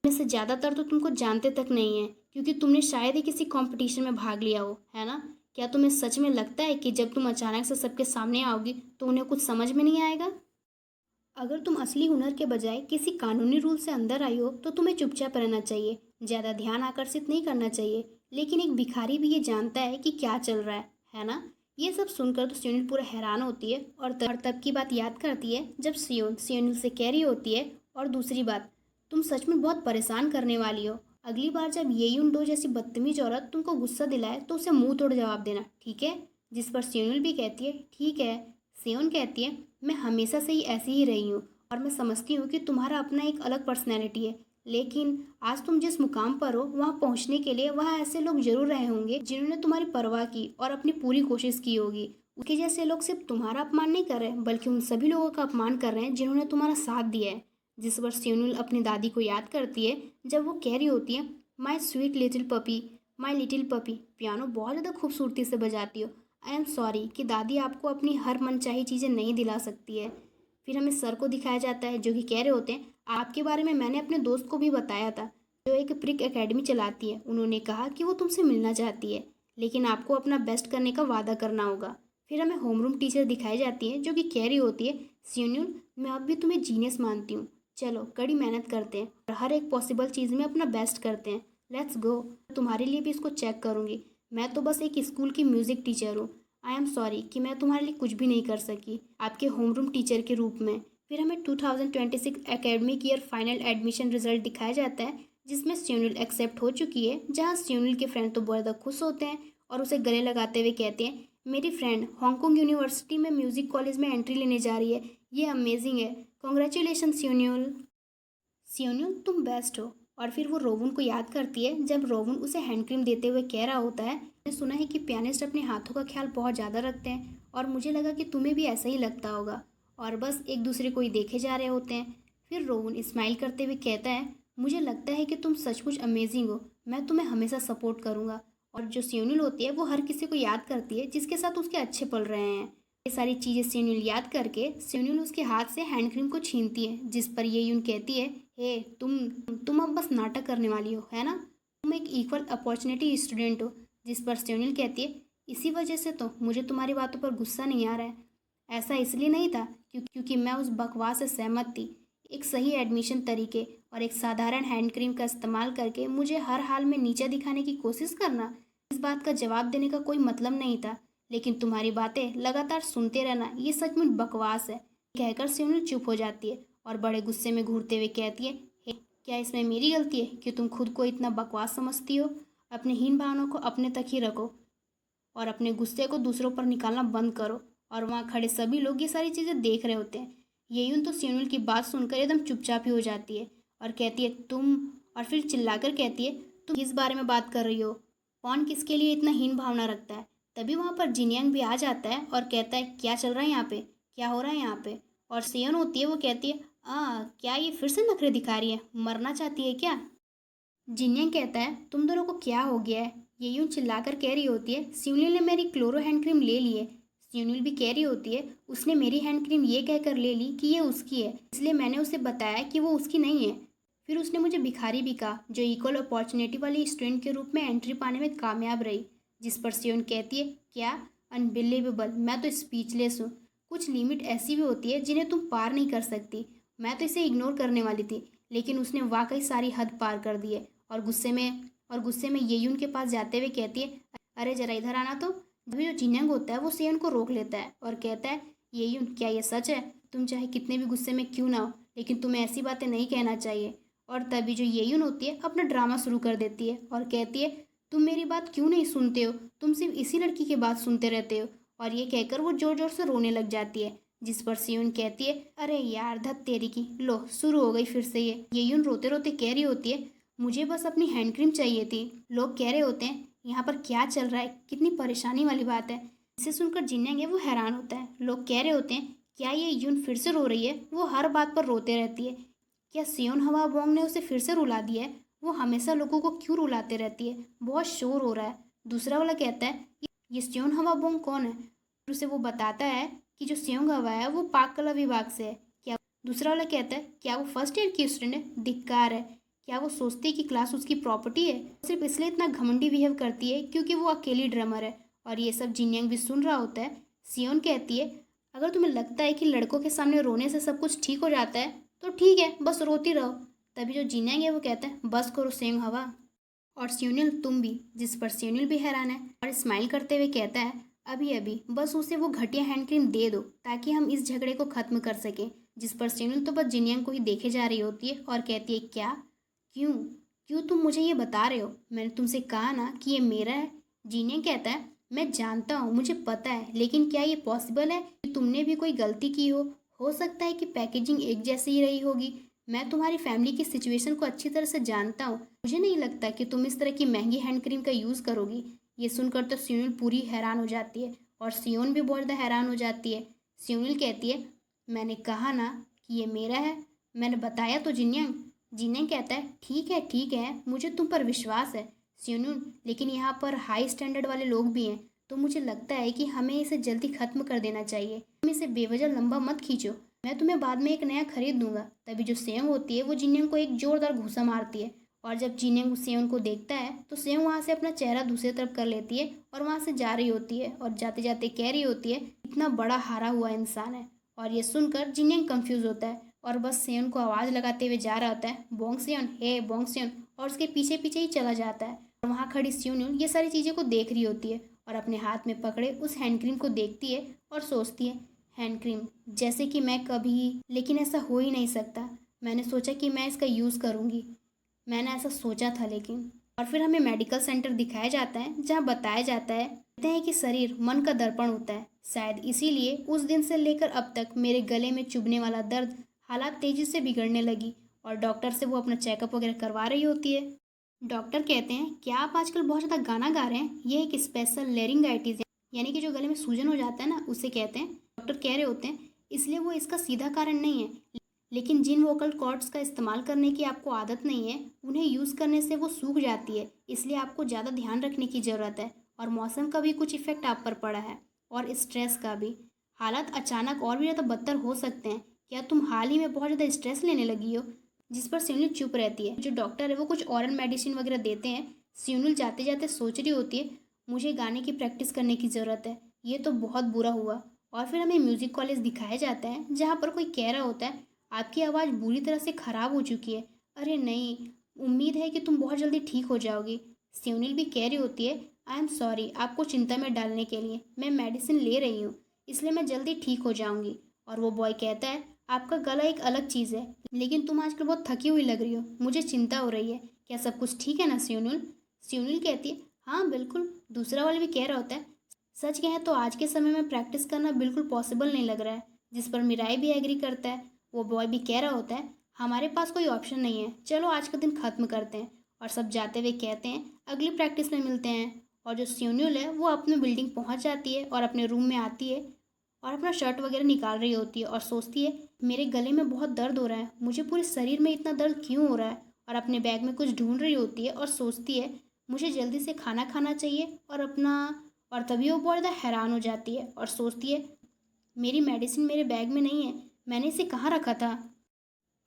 में से ज़्यादातर तो तुमको जानते तक नहीं है, क्योंकि तुमने शायद ही किसी कंपटीशन में भाग लिया हो, है ना? क्या तुम्हें सच में लगता है कि जब तुम अचानक से सबके सामने आओगी तो उन्हें कुछ समझ में नहीं आएगा? अगर तुम असली हुनर के बजाय किसी कानूनी रूल से अंदर आई हो तो तुम्हें चुपचाप रहना चाहिए, ज़्यादा ध्यान आकर्षित नहीं करना चाहिए। लेकिन एक भिखारी भी ये जानता है कि क्या चल रहा है ना? ये सब सुनकर तो सियोनिल पूरा हैरान होती है और तब की बात याद करती है जब सियोनिल से कह रही होती है, और दूसरी बात, तुम सच में बहुत परेशान करने वाली हो। अगली बार जब ये यून डो जैसी बदतमीज औरत तुमको गुस्सा दिलाए तो उसे मुंह तोड़ जवाब देना, ठीक है? जिस पर सियोनिल भी कहती है, ठीक है। सियोन कहती है, मैं हमेशा से ही ऐसी ही रही हूँ और मैं समझती हूँ कि तुम्हारा अपना एक अलग पर्सनैलिटी है, लेकिन आज तुम जिस मुकाम पर हो वहाँ पहुँचने के लिए वहाँ ऐसे लोग जरूर रहे होंगे जिन्होंने तुम्हारी परवाह की और अपनी पूरी कोशिश की होगी। उसके जैसे लोग सिर्फ तुम्हारा अपमान नहीं कर रहे बल्कि उन सभी लोगों का अपमान कर रहे हैं जिन्होंने तुम्हारा साथ दिया है। जिस पर सियोनुल अपनी दादी को याद करती है जब वो कह रही होती है, my sweet little puppy, my little puppy, piano बहुत ज़्यादा खूबसूरती से बजाती हो। आई एम सॉरी कि दादी आपको अपनी हर मनचाही चीज़ें नहीं दिला सकती है। फिर हमें सर को दिखाया जाता है जो कि कह रहे होते हैं, आपके बारे में मैंने अपने दोस्त को भी बताया था जो एक प्रिक एकेडमी चलाती है। उन्होंने कहा कि वो तुमसे मिलना चाहती है, लेकिन आपको अपना बेस्ट करने का वादा करना होगा। फिर हमें होमरूम टीचर दिखाई जाती है जो कि कह रही होती है, सियोन्यूल मैं अब भी तुम्हें जीनियस मानती हूँ, चलो कड़ी मेहनत करते हैं और हर एक पॉसिबल चीज़ में अपना बेस्ट करते हैं, लेट्स गो। तुम्हारे लिए भी इसको चेक करूँगी, मैं तो बस एक स्कूल की म्यूज़िक टीचर हूँ। आई एम सॉरी कि मैं तुम्हारे लिए कुछ भी नहीं कर सकी आपके होमरूम टीचर के रूप में। फिर हमें 2026 academic year final admission result दिखाया जाता है जिसमें सियोनिल एक्सेप्ट हो चुकी है, जहाँ सियोनिल के फ्रेंड तो बहुत ज़्यादा खुश होते हैं और उसे गले लगाते हुए कहते हैं, मेरी फ्रेंड हांगकांग यूनिवर्सिटी में म्यूज़िक कॉलेज में एंट्री लेने जा रही है, ये अमेजिंग है, कॉन्ग्रेचुलेशन सियोनिल। सियोनिल तुम बेस्ट हो। और फिर वो रोवन को याद करती है जब रोवन उसे हैंड क्रीम देते हुए कह रहा होता है, मैंने सुना है कि पियानिस्ट अपने हाथों का ख्याल बहुत ज़्यादा रखते हैं और मुझे लगा कि तुम्हें भी ऐसा ही लगता होगा, और बस एक दूसरे को ही देखे जा रहे होते हैं। फिर रोवन स्माइल करते हुए कहता है, मुझे लगता है कि तुम सचमुच अमेजिंग हो, मैं तुम्हें हमेशा सपोर्ट करूँगा। और जो सियोनिल होती है वो हर किसी को याद करती है जिसके साथ उसके अच्छे पल रहे हैं। ये सारी चीज़ें सियोनिल याद करके सियोनिल उसके हाथ से हैंड क्रीम को छीनती है, जिस पर ये यून कहती है, हे तुम अब बस नाटक करने वाली हो, है ना? तुम एक इक्वल अपॉर्चुनिटी स्टूडेंट हो। जिस पर सियोनिल कहती है, इसी वजह से तो मुझे तुम्हारी बातों पर गुस्सा नहीं आ रहा है। ऐसा इसलिए नहीं था क्योंकि मैं उस बकवास से सहमत थी। एक सही एडमिशन तरीके और एक साधारण हैंड क्रीम का इस्तेमाल करके मुझे हर हाल में नीचा दिखाने की कोशिश करना, इस बात का जवाब देने का कोई मतलब नहीं था। लेकिन तुम्हारी बातें लगातार सुनते रहना ये सचमुच बकवास है, कहकर सियोनिल चुप हो जाती है और बड़े गुस्से में घूरते हुए कहती है, हे, क्या इसमें मेरी गलती है कि तुम खुद को इतना बकवास समझती हो? अपने हीन भावनाओं को अपने तक ही रखो और अपने गुस्से को दूसरों पर निकालना बंद करो। और वहाँ खड़े सभी लोग ये सारी चीज़ें देख रहे होते हैं। येयुन तो सियोनिल की बात सुनकर एकदम चुपचाप ही हो जाती है और कहती है, तुम, और फिर चिल्लाकर कहती है, तुम किस बारे में बात कर रही हो? कौन किसके लिए इतना हीन भावना रखता है? तभी वहाँ पर जिनयांग भी आ जाता है और कहता है, क्या चल रहा है यहाँ पे, क्या हो रहा है यहाँ पे? और सियोन होती है, वो कहती है, क्या ये फिर से नखरे दिखा रही है, मरना चाहती है क्या? जिन्यांग कहता है, तुम दोनों को क्या हो गया है? ये यूं चिल्लाकर कह रही होती है, सियुनिल ने मेरी क्लोरो हैंड क्रीम ले ली है। सियुनिल भी कह रही होती है, उसने मेरी हैंड क्रीम ये कहकर ले ली कि ये उसकी है, इसलिए मैंने उसे बताया कि वो उसकी नहीं है। फिर उसने मुझे भिखारी भी कहा जो इक्वल अपॉर्चुनिटी वाली स्टूडेंट के रूप में एंट्री पाने में कामयाब रही। जिस पर सियोन कहती है, क्या अनबिलीवेबल, मैं तो स्पीचलेस हूँ। कुछ लिमिट ऐसी भी होती है जिन्हें तुम पार नहीं कर सकती। मैं तो इसे इग्नोर करने वाली थी, लेकिन उसने वाकई सारी हद पार कर दी है। और गुस्से में येयुन के पास जाते हुए कहती है, अरे जरा इधर आना तो। तभी जो जिन्यांग होता है वो सेयन को रोक लेता है और कहता है, येयुन क्या ये सच है? तुम चाहे कितने भी गुस्से में क्यों ना हो, लेकिन तुम्हें ऐसी बातें नहीं कहना चाहिए। और तभी जो येयुन होती है अपना ड्रामा शुरू कर देती है और कहती है, तुम मेरी बात क्यों नहीं सुनते हो, तुम सिर्फ इसी लड़की की बात सुनते रहते हो। और ये कहकर वो जोर जोर से रोने लग जाती है। जिस पर सियुन कहती है, अरे यार धत तेरी की, लो शुरू हो गई फिर से ये। येयुन रोते रोते कह रही होती है, मुझे बस अपनी हैंड क्रीम चाहिए थी। लोग कह रहे होते हैं, यहाँ पर क्या चल रहा है, कितनी परेशानी वाली बात है। इसे सुनकर जिन्यांग है वो हैरान होता है। लोग कह रहे होते हैं क्या ये यून फिर से रो रही है, वो हर बात पर रोते रहती है। क्या सियोन हवा बोंग ने उसे फिर से रुला दिया है, वो हमेशा लोगों को क्यों रुलाते रहती है, बहुत शोर हो रहा है। दूसरा वाला कहता है ये सियोन हवा बोंग कौन है, फिर उसे वो बताता है कि जो सियोंग हवा है वो पाक कला विभाग से है। क्या दूसरा वाला कहता है क्या वो फर्स्ट ईयर की स्टूडेंट है, धिक्कार है। क्या वो सोचती है कि क्लास उसकी प्रॉपर्टी है, सिर्फ इसलिए इतना घमंडी बिहेव करती है क्योंकि वो अकेली ड्रमर है। और ये सब जिन्यांग भी सुन रहा होता है। सियोन कहती है अगर तुम्हें लगता है कि लड़कों के सामने रोने से सब कुछ ठीक हो जाता है तो ठीक है, बस रोती रहो। तभी जो जिन्यांग है वो कहता है बस करो सियोंग हवा, और स्यूनिल तुम भी। जिस पर स्यूनिल भी हैरान है और स्माइल करते हुए कहता है अभी अभी बस उसे वो घटिया हैंड क्रीम दे दो ताकि हम इस झगड़े को खत्म कर सकें। जिस पर स्यूनिल तो बस जिन्यांग को ही देखे जा रही होती है और कहती है क्या, क्यों क्यों तुम मुझे ये बता रहे हो, मैंने तुमसे कहा ना कि ये मेरा है। जिन्यांग कहता है मैं जानता हूँ, मुझे पता है, लेकिन क्या ये पॉसिबल है कि तुमने भी कोई गलती की हो सकता है कि पैकेजिंग एक जैसी ही रही होगी। मैं तुम्हारी फैमिली की सिचुएशन को अच्छी तरह से जानता हूँ, मुझे नहीं लगता कि तुम इस तरह की महंगी हैंड क्रीम का यूज़ करोगी। ये सुनकर तो सियोनिल पूरी हैरान हो जाती है और सियोन भी बहुत ज़्यादा हैरान हो जाती है। सियोनिल कहती है मैंने कहा ना कि ये मेरा है, मैंने बताया तो जिन्यांग। जिन्यांग कहता है ठीक है, मुझे तुम पर विश्वास है सियोनिल, लेकिन यहाँ पर हाई स्टैंडर्ड वाले लोग भी हैं, तो मुझे लगता है कि हमें इसे जल्दी ख़त्म कर देना चाहिए। तुम इसे बेवजह लंबा मत खींचो, मैं तुम्हें बाद में एक नया खरीद दूंगा। तभी जो सेव होती है वो जिन्यांग को एक जोरदार घूसा मारती है, और जब जिन्यांग उस सेव को देखता है तो सेव वहाँ से अपना चेहरा दूसरी तरफ कर लेती है और वहाँ से जा रही होती है, और जाते जाते कह रही होती है इतना बड़ा हारा हुआ इंसान है। और ये सुनकर जिन्यांग कंफ्यूज होता है और बस सेवन को आवाज़ लगाते हुए जा रहा होता है बोंग सेवन, हे बोंग सेवन, और उसके पीछे पीछे ही चला जाता है। और वहाँ खड़ी स्यून ये सारी चीज़ें को देख रही होती है और अपने हाथ में पकड़े उस हैंड क्रीम को देखती है और सोचती है हैंड क्रीम जैसे कि मैं कभी, लेकिन ऐसा हो ही नहीं सकता। मैंने सोचा कि मैं इसका यूज़ करूँगी, मैंने ऐसा सोचा था लेकिन। और फिर हमें मेडिकल सेंटर दिखाया जाता है जहाँ बताया जाता है कहते हैं कि शरीर मन का दर्पण होता है, शायद इसीलिए उस दिन से लेकर अब तक मेरे गले में चुभने वाला दर्द हालात तेजी से बिगड़ने लगी। और डॉक्टर से वो अपना चेकअप वगैरह करवा रही होती है। डॉक्टर कहते हैं क्या आप आजकल बहुत ज़्यादा गाना गा रहे हैं, ये एक स्पेशल लेरिंगाइटिस है, यानी कि जो गले में सूजन हो जाता है ना उसे कहते हैं। डॉक्टर कह रहे होते हैं इसलिए वो इसका सीधा कारण नहीं है, लेकिन जिन वोकल कॉर्ड्स का इस्तेमाल करने की आपको आदत नहीं है उन्हें यूज़ करने से वो सूख जाती है, इसलिए आपको ज़्यादा ध्यान रखने की ज़रूरत है। और मौसम का भी कुछ इफेक्ट आप पर पड़ा है और स्ट्रेस का भी, हालात अचानक और भी ज़्यादा बदतर हो सकते हैं। क्या तुम हाल ही में बहुत ज़्यादा स्ट्रेस लेने लगी हो। जिस पर सियुनुल चुप रहती है। जो डॉक्टर है वो कुछ औरल मेडिसिन वगैरह देते हैं। सियुनुल जाते जाते सोच रही होती है मुझे गाने की प्रैक्टिस करने की ज़रूरत है, ये तो बहुत बुरा हुआ। और फिर हमें म्यूज़िक कॉलेज दिखाया जाता है जहाँ पर कोई कह रहा होता है आपकी आवाज़ बुरी तरह से ख़राब हो चुकी है। अरे नहीं, उम्मीद है कि तुम बहुत जल्दी ठीक हो जाओगी। सियुनिल भी कह रही होती है आई एम सॉरी आपको चिंता में डालने के लिए, मैं मेडिसिन ले रही हूँ इसलिए मैं जल्दी ठीक हो जाऊँगी। और वो बॉय कहता है आपका गला एक अलग चीज़ है, लेकिन तुम आजकल बहुत थकी हुई लग रही हो, मुझे चिंता हो रही है, क्या सब कुछ ठीक है ना सियुनिल। सियुनिल कहती है हाँ बिल्कुल। दूसरा वाले भी कह रहा होता है सच कहें तो आज के समय में प्रैक्टिस करना बिल्कुल पॉसिबल नहीं लग रहा है। जिस पर मिराई भी एग्री करता है। वो बॉय भी कह रहा होता है हमारे पास कोई ऑप्शन नहीं है, चलो आज का दिन खत्म करते हैं। और सब जाते हुए कहते हैं अगली प्रैक्टिस में मिलते हैं। और जो सियुनिल है वो अपनी बिल्डिंग पहुंच जाती है और अपने रूम में आती है और अपना शर्ट वगैरह निकाल रही होती है और सोचती है मेरे गले में बहुत दर्द हो रहा है, मुझे पूरे शरीर में इतना दर्द क्यों हो रहा है। और अपने बैग में कुछ ढूंढ रही होती है और सोचती है मुझे जल्दी से खाना खाना चाहिए और अपना। और तभी वो बहुत ज़्यादा हैरान हो जाती है और सोचती है मेरी मेडिसिन मेरे बैग में नहीं है, मैंने इसे कहाँ रखा था।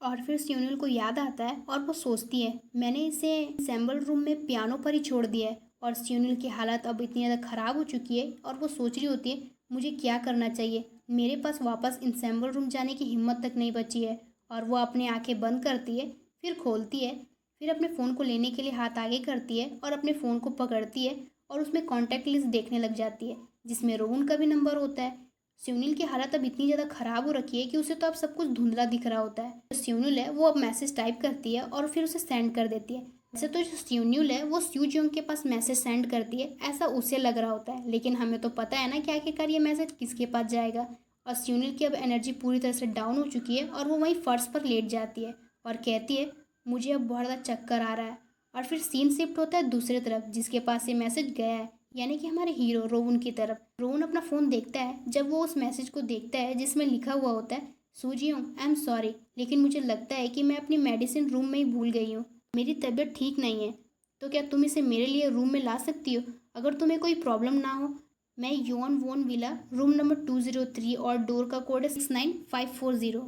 और फिर सियोनिल को याद आता है और वो सोचती है मैंने इसे सैम्बल रूम में पियानो पर ही छोड़ दिया है। और सियोनिल की हालत अब इतनी ज़्यादा ख़राब हो चुकी है और वो सोच रही होती है मुझे क्या करना चाहिए, मेरे पास वापस इंसेम्बल रूम जाने की हिम्मत तक नहीं बची है। और वो अपनी आंखें बंद करती है, फिर खोलती है, फिर अपने फ़ोन को लेने के लिए हाथ आगे करती है और अपने फ़ोन को पकड़ती है और उसमें कॉन्टैक्ट लिस्ट देखने लग जाती है जिसमें रोहन का भी नंबर होता है। सियुनिल की हालत अब इतनी ज़्यादा ख़राब हो रखी है कि उसे तो अब सब कुछ धुंधला दिख रहा होता है। जो सियुनिल है वो अब मैसेज टाइप करती है और फिर उसे सेंड कर देती है। वैसे तो जो सियुनिल है वो स्यूजोंग के पास मैसेज सेंड करती है ऐसा उसे लग रहा होता है, लेकिन हमें तो पता है ना कि आखिरकार ये मैसेज किसके पास जाएगा। और सियुनिल की अब एनर्जी पूरी तरह से डाउन हो चुकी है और वो वहीं फर्श पर लेट जाती है और कहती है मुझे अब बहुत ज़्यादा चक्कर आ रहा है। और फिर सीन शिफ्ट होता है दूसरी तरफ जिसके पास ये मैसेज गया है, यानी कि हमारे हीरो रोहन की तरफ। रोहन अपना फ़ोन देखता है। जब वो उस मैसेज को देखता है जिसमें लिखा हुआ होता है, सूजी हूँ, आई एम सॉरी, लेकिन मुझे लगता है कि मैं अपनी मेडिसिन रूम में ही भूल गई हूँ। मेरी तबीयत ठीक नहीं है, तो क्या तुम इसे मेरे लिए रूम में ला सकती हो? अगर तुम्हें कोई प्रॉब्लम ना हो। मैं योन वोन विला, रूम नंबर 203 और डोर का कोड है 69540।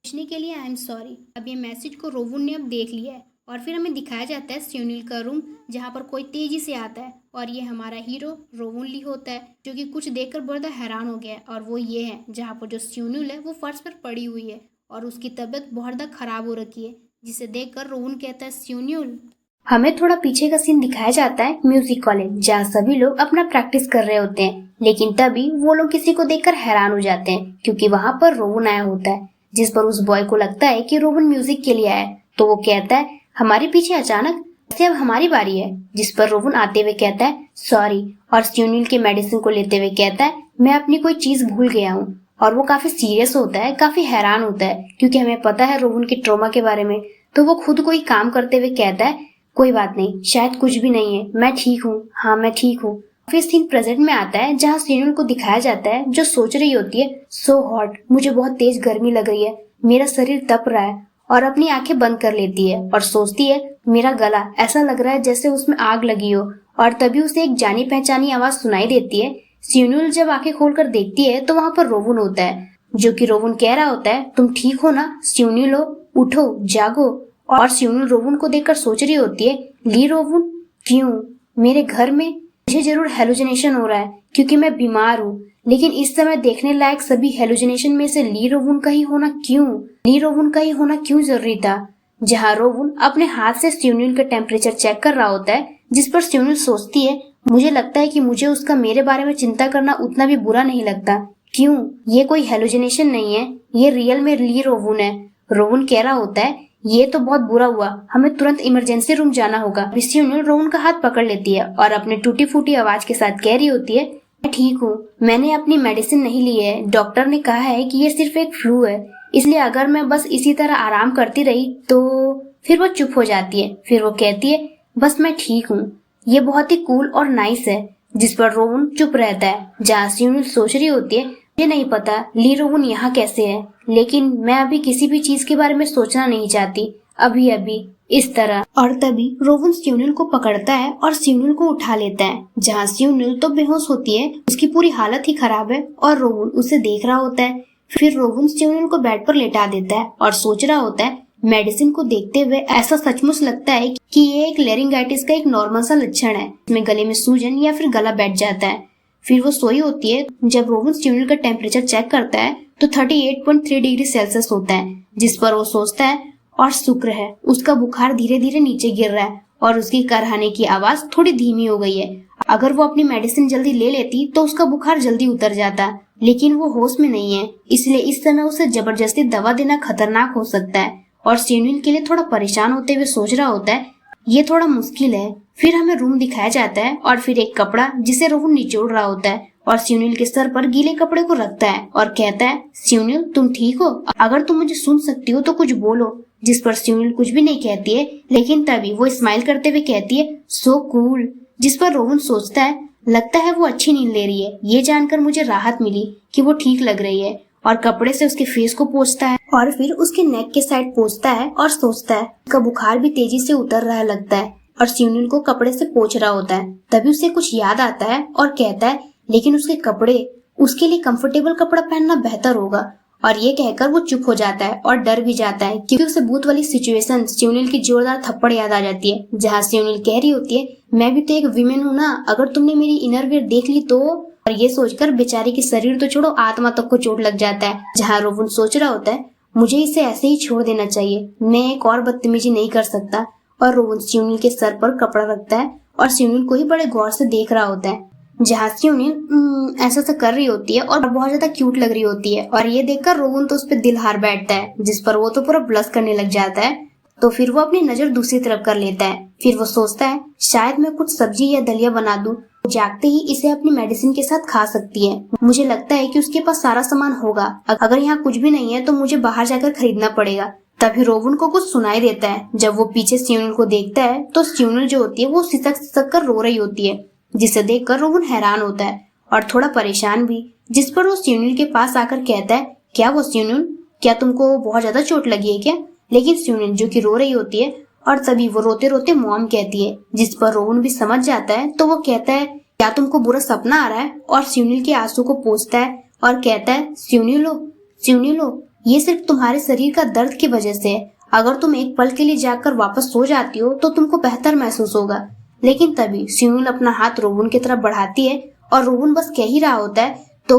पूछने के लिए आई एम सॉरी। अब ये मैसेज को रोवन ने अब देख लिया है और फिर हमें दिखाया जाता है स्यूनिल का रूम, जहाँ पर कोई तेजी से आता है और ये हमारा हीरो रोवन ली होता है, जो कि कुछ देखकर बहुत हैरान हो गया है। और वो ये है जहाँ पर जो स्यूनिल है वो फर्श पर पड़ी हुई है और उसकी तबीयत बहुत ज़्यादा खराब हो रखी है, जिसे देखकर रोवन कहता है, स्यूनिल। हमें थोड़ा पीछे का सीन दिखाया जाता है म्यूजिक कॉलेज, जहाँ सभी लोग अपना प्रैक्टिस कर रहे होते हैं। लेकिन तभी वो लोग किसी को देखकर हैरान हो जाते हैं, क्योंकि वहाँ पर रोवन आया होता है, जिस पर उस बॉय को लगता है कि रोवन म्यूजिक के लिए आया है। तो वो कहता है, हमारे पीछे अचानक से अब हमारी बारी है। जिस पर रोवन आते हुए कहता है, सॉरी, और स्यूनिल के मेडिसिन को लेते हुए कहता है, मैं अपनी कोई चीज भूल गया हूँ। और वो काफी सीरियस होता है, काफी हैरान होता है, क्योंकि हमें पता है रोवन के ट्रॉमा के बारे में। तो वो खुद कोई काम करते हुए कहता है, कोई बात नहीं, शायद कुछ भी नहीं है, मैं ठीक हूँ, हाँ मैं ठीक हूँ। फिर सीन प्रेजेंट में आता है, जहाँ स्यूनिल को दिखाया जाता है, जो सोच रही होती है, सो हॉट, मुझे बहुत तेज गर्मी लग रही है, मेरा शरीर तप रहा है। और अपनी आंखें बंद कर लेती है और सोचती है, मेरा गला ऐसा लग रहा है जैसे उसमें आग लगी हो। और तभी उसे एक जानी पहचानी आवाज सुनाई देती है। स्यूनिल जब आंखें खोलकर देखती है तो वहाँ पर रोवन होता है, जो कि रोवन कह रहा होता है, तुम ठीक हो ना स्यूनिल? हो, उठो, जागो। और स्यूनिल रोवन को देखकर सोच रही होती है, ली रोवन, क्यों मेरे घर में? मुझे जरूर हेलुसिनेशन हो रहा है क्योंकि मैं बीमार हूँ, लेकिन इस समय देखने लायक सभी हेलुसिनेशन में से ली रोवन का ही होना क्यों? ली रोवन का ही होना क्यों जरूरी था? जहाँ रोवन अपने हाथ से स्यूनिल का टेम्परेचर चेक कर रहा होता है, जिस पर स्यूनिल सोचती है, मुझे लगता है कि मुझे उसका मेरे बारे में चिंता करना उतना भी बुरा नहीं लगता। क्यों? ये कोई हेलुसिनेशन नहीं है, ये रियल में ली रोवन है। रोवन कह रहा होता है, ये तो बहुत बुरा हुआ, हमें तुरंत इमरजेंसी रूम जाना होगा। स्यूनिल रोवन का हाथ पकड़ लेती है और अपने टूटी फूटी आवाज के साथ कह रही होती है, मैं ठीक हूँ, मैंने अपनी मेडिसिन नहीं ली है, डॉक्टर ने कहा है कि ये सिर्फ एक फ्लू है, इसलिए अगर मैं बस इसी तरह आराम करती रही तो। फिर वो चुप हो जाती है। फिर वो कहती है, बस मैं ठीक हूँ। ये बहुत ही कूल और नाइस है। जिस पर रोवन चुप रहता है। जहाँ स्यूनिल सोच रही होती है, मुझे नहीं पता ली रोवन यहाँ कैसे है, लेकिन मैं अभी किसी भी चीज के बारे में सोचना नहीं चाहती, अभी अभी इस तरह। और तभी रोवन स्यूनिल को पकड़ता है और स्यूनिल को उठा लेता है। जहाँ स्यूनिल तो बेहोश होती है, उसकी पूरी हालत ही खराब है और रोवन उसे देख रहा होता है। फिर रोवन स्यूनिल को बेड पर लेटा देता है और सोच रहा होता है, मेडिसिन को देखते हुए ऐसा सचमुच लगता है कि ये एक लेरिंगाइटिस का एक नॉर्मल सा लक्षण है, इसमें गले में सूजन या फिर गला बैठ जाता है। फिर वो सोई होती है। जब रोवन स्यूनिल का टेम्परेचर चेक करता है तो 38.3 डिग्री सेल्सियस होता है, जिस पर वो सोचता है, और शुक्र है उसका बुखार धीरे धीरे नीचे गिर रहा है और उसकी करहाने की आवाज थोड़ी धीमी हो गई है। अगर वो अपनी मेडिसिन जल्दी ले लेती तो उसका बुखार जल्दी उतर जाता, लेकिन वो होश में नहीं है, इसलिए इस समय उसे जबरदस्ती दवा देना खतरनाक हो सकता है। और स्यूनिल के लिए थोड़ा परेशान होते हुए सोच रहा होता है, ये थोड़ा मुश्किल है। फिर हमें रूम दिखाया जाता है और फिर एक कपड़ा जिसे रोवन निचोड़ रहा होता है और स्यूनिल के सर पर गीले कपड़े को रखता है और कहता है, स्यूनिल तुम ठीक हो? अगर तुम मुझे सुन सकती हो तो कुछ बोलो। जिस पर स्यूनिल कुछ भी नहीं कहती है, लेकिन तभी वो स्माइल करते हुए कहती है, सो कूल। जिस पर रोवन सोचता है, लगता है वो अच्छी नींद ले रही है। ये जानकर मुझे राहत मिली कि वो ठीक लग रही है। और कपड़े से उसके फेस को पोंछता है और फिर उसके नेक के साइड पोंछता है और सोचता है उसका बुखार भी तेजी से उतर रहा लगता है। और स्यूनिल को कपड़े से पोंछ रहा होता है। तभी उसे कुछ याद आता है और कहता है, लेकिन उसके कपड़े, उसके लिए कंफर्टेबल कपड़ा पहनना बेहतर होगा। और ये कहकर वो चुप हो जाता है और डर भी जाता है, क्योंकि उसे भूत वाली सिचुएशन स्यूनिल की जोरदार थप्पड़ याद आ जाती है, जहाँ स्यूनिल कह रही होती है, मैं भी तो एक वीमेन हूँ ना, अगर तुमने मेरी इनरवियर देख ली तो। और ये सोचकर बेचारी की शरीर तो छोड़ो, आत्मा तक को चोट लग जाता है। जहाँ रोवन सोच रहा होता है, मुझे इसे ऐसे ही छोड़ देना चाहिए, मैं एक और बदतमीजी नहीं कर सकता। और रोवन स्यूनिल के सर पर कपड़ा रखता है और स्यूनिल को ही बड़े गौर से देख रहा होता है। जहाँ स्यूनिल ऐसा सा कर रही होती है और बहुत ज्यादा क्यूट लग रही होती है। और ये देखकर रोवन तो उस पर दिल हार बैठता है, जिस पर वो तो पूरा ब्लश करने लग जाता है। तो फिर वो अपनी नजर दूसरी तरफ कर लेता है। फिर वो सोचता है, शायद मैं कुछ सब्जी या दलिया बना दूं, जागते ही इसे अपनी मेडिसिन के साथ खा सकती है। मुझे लगता है कि उसके पास सारा सामान होगा, अगर यहाँ कुछ भी नहीं है तो मुझे बाहर जाकर खरीदना पड़ेगा। तभी रोवन को कुछ सुनाई देता है। जब वो पीछे स्यूनिल को देखता है तो स्यूनिल जो होती है वो सिसक सिसक कर रो रही होती है, जिसे देखकर रोवन हैरान होता है और थोड़ा परेशान भी। जिस पर वो स्यूनिल के पास आकर कहता है, क्या वो स्यूनिल, क्या तुमको बहुत ज्यादा चोट लगी है क्या? लेकिन स्यूनिल जो कि रो रही होती है और तभी वो रोते रोते मॉम कहती है, जिस पर रोवन भी समझ जाता है। तो वो कहता है, क्या तुमको बुरा सपना आ रहा है? और स्यूनिल के आंसू को पोंछता है और कहता है, स्यूनिलो, ये सिर्फ तुम्हारे शरीर का दर्द की वजह से है। अगर तुम एक पल के लिए जाकर वापस सो जाती हो तो तुमको बेहतर महसूस होगा। लेकिन तभी स्यूनिल अपना हाथ रोवन की तरफ बढ़ाती है और रोवन बस कह ही रहा होता है तो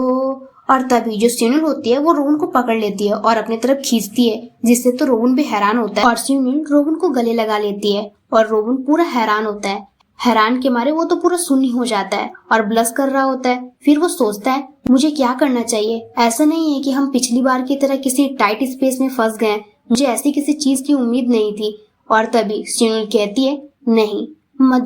और तभी जो स्यूनिल होती है वो रोवन को पकड़ लेती है और अपनी तरफ खींचती है, जिससे तो रोवन भी हैरान होता है और स्यूनिल रोवन को गले लगा लेती है और रोवन पूरा हैरान होता है। हैरान के मारे वो तो पूरा सुन्न हो जाता है और ब्लश कर रहा होता है। फिर वो सोचता है, मुझे क्या करना चाहिए? ऐसा नहीं है कि हम पिछली बार की तरह किसी टाइट स्पेस में फंस गए, मुझे ऐसी किसी चीज की उम्मीद नहीं थी। और तभी स्यूनिल कहती है, नहीं, मत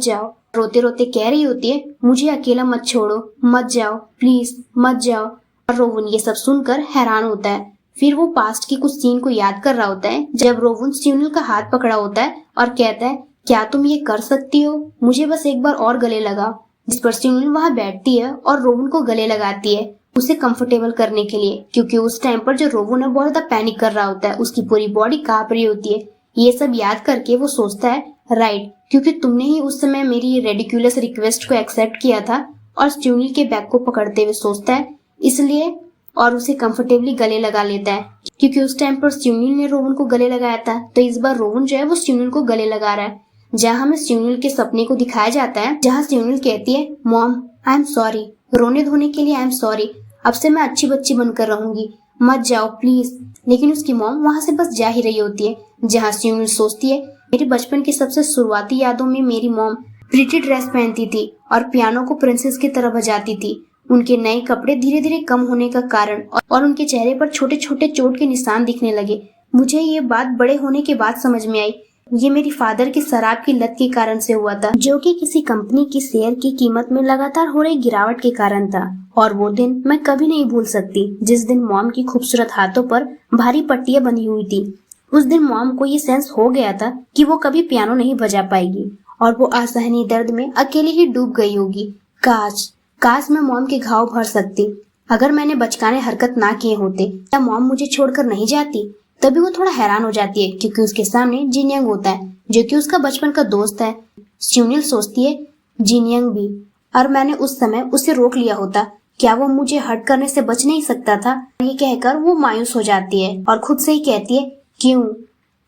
जाओ। रोते रोते कह रही होती है, मुझे अकेला मत छोड़ो, मत जाओ, प्लीज मत जाओ। और रोवन ये सब सुनकर हैरान होता है। फिर वो पास्ट की कुछ सीन को याद कर रहा होता है, जब रोवन स्यूनिल का हाथ पकड़ा होता है और कहता है, क्या तुम ये कर सकती हो? मुझे बस एक बार और गले लगाओ। जिस पर स्यूनिल वहाँ बैठती है और रोवन को गले लगाती है, उसे कंफर्टेबल करने के लिए, क्योंकि उस टाइम पर जो रोवन है बहुत ज्यादा पैनिक कर रहा होता है, उसकी पूरी बॉडी कांप रही होती है। ये सब याद करके वो सोचता है, राइट, क्योंकि तुमने ही उस समय मेरी रेडिकुलस रिक्वेस्ट को एक्सेप्ट किया था। और स्यूनिल के बैग को पकड़ते हुए सोचता है, इसलिए, और उसे कंफर्टेबली गले लगा लेता है, क्योंकि उस टाइम पर स्यूनिल ने रोवन को गले लगाया था, तो इस बार रोवन जो है वो स्यूनिल को गले लगा रहा है। जहाँ हमें स्यूनिल के सपने को दिखाया जाता है, जहाँ स्यूनिल कहती है, मॉम आई एम सॉरी, रोने धोने के लिए आई एम सॉरी, अब से मैं अच्छी बच्ची बनकर रहूंगी, मत जाओ प्लीज। लेकिन उसकी मॉम वहाँ से बस जा ही रही होती है। जहाँ स्यूनिल सोचती है, मेरे बचपन की सबसे शुरुआती यादों में मेरी मॉम प्रिटी ड्रेस पहनती थी और पियानो को प्रिंसेस की तरह बजाती थी। उनके नए कपड़े धीरे धीरे कम होने का कारण और उनके चेहरे पर छोटे छोटे चोट के निशान दिखने लगे। मुझे ये बात बड़े होने के बाद समझ में आई। ये मेरी फादर की शराब की लत के कारण से हुआ था, जो कि किसी कंपनी की शेयर की कीमत में लगातार हो रही गिरावट के कारण था। और वो दिन मैं कभी नहीं भूल सकती, जिस दिन मॉम की खूबसूरत हाथों पर भारी पट्टियां बंधी हुई थी। उस दिन मॉम को ये सेंस हो गया था कि वो कभी पियानो नहीं बजा पाएगी और वो असहनीय दर्द में अकेले ही डूब गई होगी। काश मैं मॉम के घाव भर सकती। अगर मैंने बचकाने हरकत ना किए होते या मॉम मुझे छोड़कर नहीं जाती। तभी वो थोड़ा हैरान हो जाती है, क्योंकि उसके सामने जिनयंग होता है, जो कि उसका बचपन का दोस्त है। स्यूनिल सोचती है, जिनयंग भी, और मैंने उस समय उसे रोक लिया होता, क्या वो मुझे हर्ट करने से बच नहीं सकता था? ये कहकर वो मायूस हो जाती है और खुद से ही कहती है, क्यों,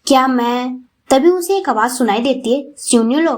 क्या मैं? तभी उसे एक आवाज सुनाई देती है, स्यूनिलो।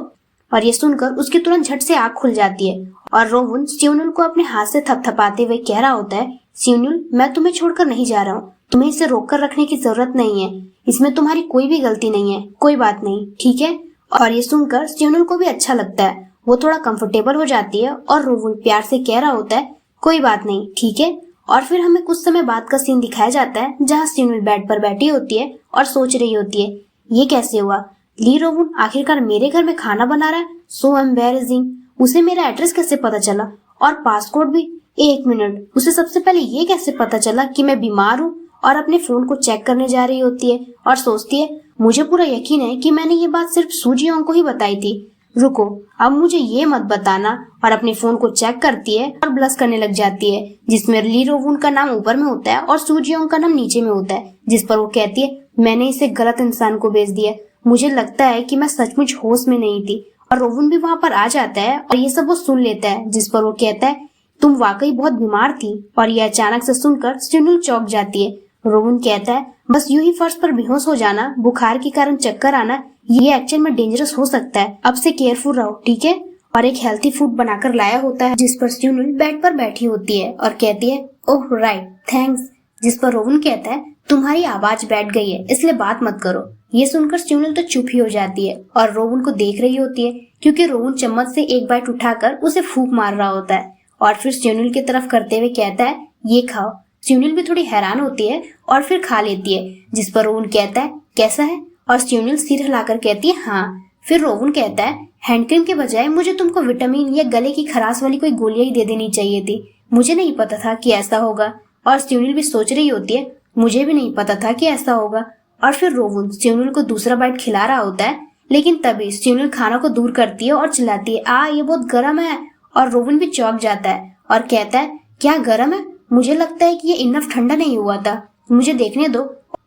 और ये सुनकर उसकी तुरंत झट से आंख खुल जाती है और रोवन स्यूनिल को अपने हाथ से थपथपाते हुए कह रहा होता है, स्यूनिल, मैं तुम्हें छोड़कर नहीं जा रहा हूँ, तुम्हें इसे रोककर रखने की जरूरत नहीं है, इसमें तुम्हारी कोई भी गलती नहीं है, कोई बात नहीं, ठीक है? और ये सुनकर स्यूनिल को भी अच्छा लगता है, वो थोड़ा कंफर्टेबल हो जाती है और रोवन प्यार से कह रहा होता है, कोई बात नहीं, ठीक है? और फिर हमें कुछ समय बाद का सीन दिखाया जाता है, जहाँ स्यूनिल बेड पर बैठी होती है और सोच रही होती है, ये कैसे हुआ? ली रोवन आखिरकार मेरे घर में खाना बना रहा है, सो एम्बैरेसिंग। उसे मेरा एड्रेस कैसे पता चला? और पासकोड भी? एक मिनट, उसे सबसे पहले ये कैसे पता चला कि मैं बीमार हूँ? और अपने फोन को चेक करने जा रही होती है और सोचती है, मुझे पूरा यकीन है कि मैंने ये बात सिर्फ सूजियों को ही बताई थी। रुको, अब मुझे ये मत बताना। और अपने फोन को चेक करती है और ब्लश करने लग जाती है, जिसमें ली रोवन का नाम ऊपर में होता है और सूजियों का नाम नीचे में होता है। जिस पर वो कहती है, मैंने इसे गलत इंसान को भेज दिया, मुझे लगता है कि मैं सचमुच होश में नहीं थी। और रोवन भी वहाँ पर आ जाता है और ये सब वो सुन लेता है, जिस पर वो कहता है, तुम वाकई बहुत बीमार थी। और ये अचानक से सुनकर स्यूनिल चौंक जाती है। रोवन कहता है, बस यूं ही फर्श पर बेहोश हो जाना, बुखार के कारण चक्कर आना, ये एक्चुअल में डेंजरस हो सकता है, अब से केयरफुल रहो, ठीक है? और एक हेल्थी फूड बनाकर लाया होता है, जिस पर स्यूनिल बेड पर बैठी होती है और कहती है, ओह राइट, थैंक्स। जिस पर रोवन कहता है, तुम्हारी आवाज बैठ गई है, इसलिए बात मत करो। ये सुनकर स्यूनिल तो चुप ही हो जाती है और रोवन को देख रही होती है, क्योंकि रोवन चम्मच से एक बाइट उठाकर उसे फूंक मार रहा होता है और फिर स्यूनिल की तरफ करते हुए कहता है, ये खाओ। स्यूनिल भी थोड़ी हैरान होती है और फिर खा लेती है, जिस पर रोवन कहता है, कैसा है? और स्यूनिल सिर हिलाकर कहती है, हाँ। फिर रोवन कहता है, हैंडक्रीम के बजाय मुझे तुमको विटामिन या गले की खराश वाली कोई गोलियां ही दे देनी चाहिए थी, मुझे नहीं पता था कि ऐसा होगा। और स्यूनिल भी सोच रही होती है, मुझे भी नहीं पता था कि ऐसा होगा। और फिर रोवन स्यूनिल को दूसरा बाइट खिला रहा होता है, लेकिन तभी स्यूनिल खाना को दूर करती है और चिल्लाती है, ये बहुत गर्म है। और रोवन भी चौंक जाता है और कहता है, क्या गर्म है? मुझे लगता है कि ये इनफ ठंडा नहीं हुआ था, मुझे देखने दो।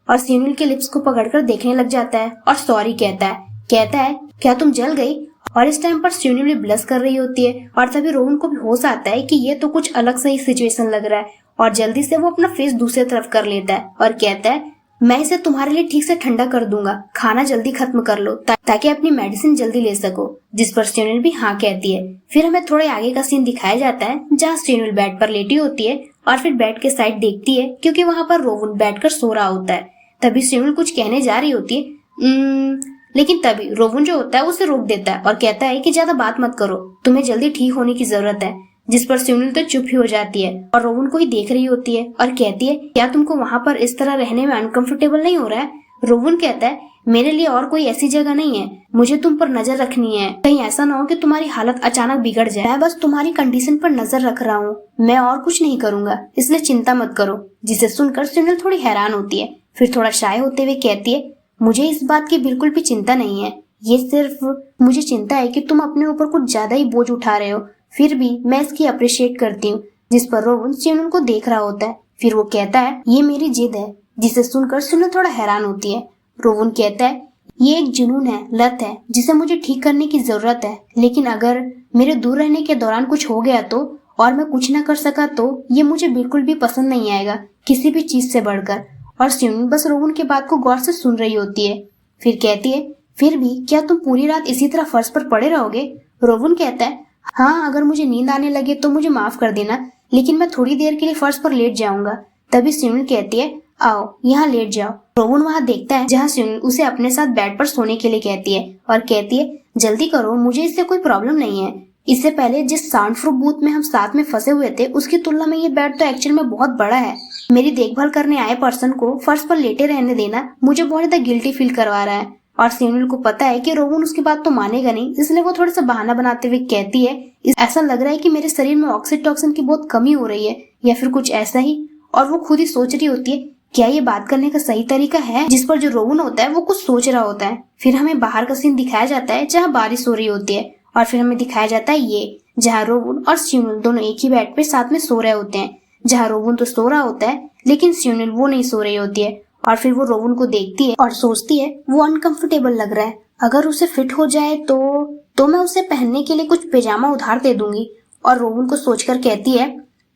और स्यूनिल के लिप्स को पकड़कर देखने लग जाता है और सॉरी कहता है क्या तुम जल गई? और इस टाइम पर स्यूनिल भी ब्लश कर रही होती है और तभी रोवन को भी होश आता है कि ये तो कुछ अलग सा ही सिचुएशन लग रहा है। और जल्दी से वो अपना फेस दूसरी तरफ कर लेता है और कहता है, मैं इसे तुम्हारे लिए ठीक से ठंडा कर दूंगा, खाना जल्दी खत्म कर लो ताकि अपनी मेडिसिन जल्दी ले सको। जिस पर स्यूनिल भी हाँ कहती है। फिर हमें थोड़े आगे का सीन दिखाया जाता है जहाँ स्यूनिल बेड पर लेटी होती है और फिर बेड के साइड देखती है क्योंकि वहाँ पर रोवन बैठकर सो रहा होता है। तभी स्यूनिल कुछ कहने जा रही होती है, लेकिन तभी रोवन जो होता है उसे रोक देता है और कहता है कि ज्यादा बात मत करो, तुम्हें जल्दी ठीक होने की जरूरत है। जिस पर स्यूनिल तो चुप ही हो जाती है और रोवन को ही देख रही होती है और कहती है, क्या तुमको वहाँ पर इस तरह रहने में अनकंफर्टेबल नहीं हो रहा है? रोवन कहता है, मेरे लिए और कोई ऐसी जगह नहीं है, मुझे तुम पर नजर रखनी है, कहीं ऐसा ना हो कि तुम्हारी हालत अचानक बिगड़ जाए। मैं बस तुम्हारी कंडीशन पर नजर रख रहा हूँ, मैं और कुछ नहीं करूंगा, इसलिए चिंता मत करो। जिसे सुनकर स्यूनिल थोड़ी हैरान होती है, फिर थोड़ा शाय होते हुए कहती है, मुझे इस बात की बिल्कुल भी चिंता नहीं है, ये सिर्फ मुझे चिंता है कि तुम अपने ऊपर कुछ ज्यादा ही बोझ उठा रहे हो, फिर भी मैं इसकी अप्रिशिएट करती हूँ। जिस पर रोवन स्यूनिल को देख रहा होता है, फिर वो कहता है, ये मेरी जिद है। जिसे सुनकर स्यूनिल थोड़ा हैरान होती है। रोवन कहता है, ये एक जुनून है, लत है, जिसे मुझे ठीक करने की जरूरत है, लेकिन अगर मेरे दूर रहने के दौरान कुछ हो गया तो, और मैं कुछ न कर सका तो, ये मुझे बिल्कुल भी पसंद नहीं आएगा, किसी भी चीज से बढ़कर। और स्यूनिल बस रोवन के बात को गौर से सुन रही होती है। फिर कहती है, फिर भी क्या तुम पूरी रात इसी तरह फर्श पर पड़े रहोगे? रोवन कहता है, हाँ, अगर मुझे नींद आने लगे तो मुझे माफ कर देना, लेकिन मैं थोड़ी देर के लिए फर्श पर लेट जाऊंगा। तभी स्यूनिल कहती है, आओ यहाँ लेट जाओ। रोवन वहाँ देखता है जहाँ स्यूनिल उसे अपने साथ बेड पर सोने के लिए कहती है और कहती है, जल्दी करो, मुझे इससे कोई प्रॉब्लम नहीं है। इससे पहले जिस साउंड प्रूफ बूथ में हम साथ में फंसे हुए थे उसकी तुलना में ये बेड तो एक्चुअल में बहुत बड़ा है। मेरी देखभाल करने आए पर्सन को फर्श पर लेटे रहने देना मुझे बहुत ज्यादा गिल्टी फील करवा रहा है। और स्यूनिल को पता है कि रोवन उसकी बात तो मानेगा नहीं, इसलिए वो थोड़ा सा बहाना बनाते हुए कहती है, ऐसा लग रहा है कि मेरे शरीर में ऑक्सीटॉक्सिन की बहुत कमी हो रही है या फिर कुछ ऐसा ही। और वो खुद ही सोच रही होती है, क्या ये बात करने का सही तरीका है? जिस पर जो रोवन होता है वो कुछ सोच रहा होता है। फिर हमें बाहर का सीन दिखाया जाता है जहाँ बारिश हो रही होती है और फिर हमें दिखाया जाता है ये जहाँ रोवन और स्यूनिल दोनों एक ही बेड पे साथ में सो रहे होते हैं। जहाँ रोवन तो सो रहा होता है लेकिन स्यूनिल वो नहीं सो रही होती है। और फिर वो रोवन को देखती है और सोचती है वो अनकंफर्टेबल लग रहा है, अगर उसे फिट हो जाए तो मैं उसे पहनने के लिए कुछ पैजामा उधार दे दूंगी। और रोवन को सोचकर कहती है,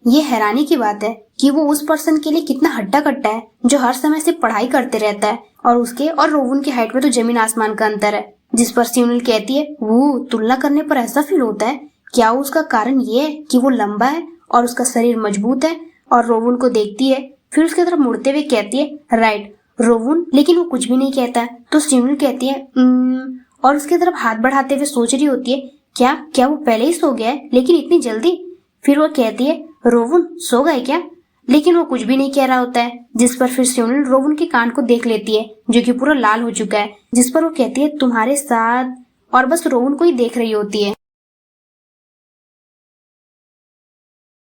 ये हैरानी की बात है कि वो उस पर्सन के लिए कितना हट्टा कट्टा है जो हर समय से पढ़ाई करते रहता है और उसके और रोवन की हाइट में तो जमीन आसमान का अंतर है। जिस पर स्यूनिल कहती है, वो तुलना करने पर ऐसा फील होता है, क्या उसका कारण ये है कि वो लंबा है और उसका शरीर मजबूत है? और रोवन को देखती है, फिर उसकी तरफ मुड़ते हुए कहती है, राइट रोवन, लेकिन वो कुछ भी नहीं कहता। तो स्यूनिल कहती है, और उसकी तरफ हाथ बढ़ाते हुए सोच रही होती है, क्या वो पहले ही सो गया है, लेकिन इतनी जल्दी? फिर वो कहती है, रोवन सो गए क्या? लेकिन वो कुछ भी नहीं कह रहा होता है। जिस पर फिर स्यूनिल रोवन के कान को देख लेती है जो कि पूरा लाल हो चुका है। जिस पर वो कहती है, तुम्हारे साथ, और बस रोवन को ही देख रही होती है।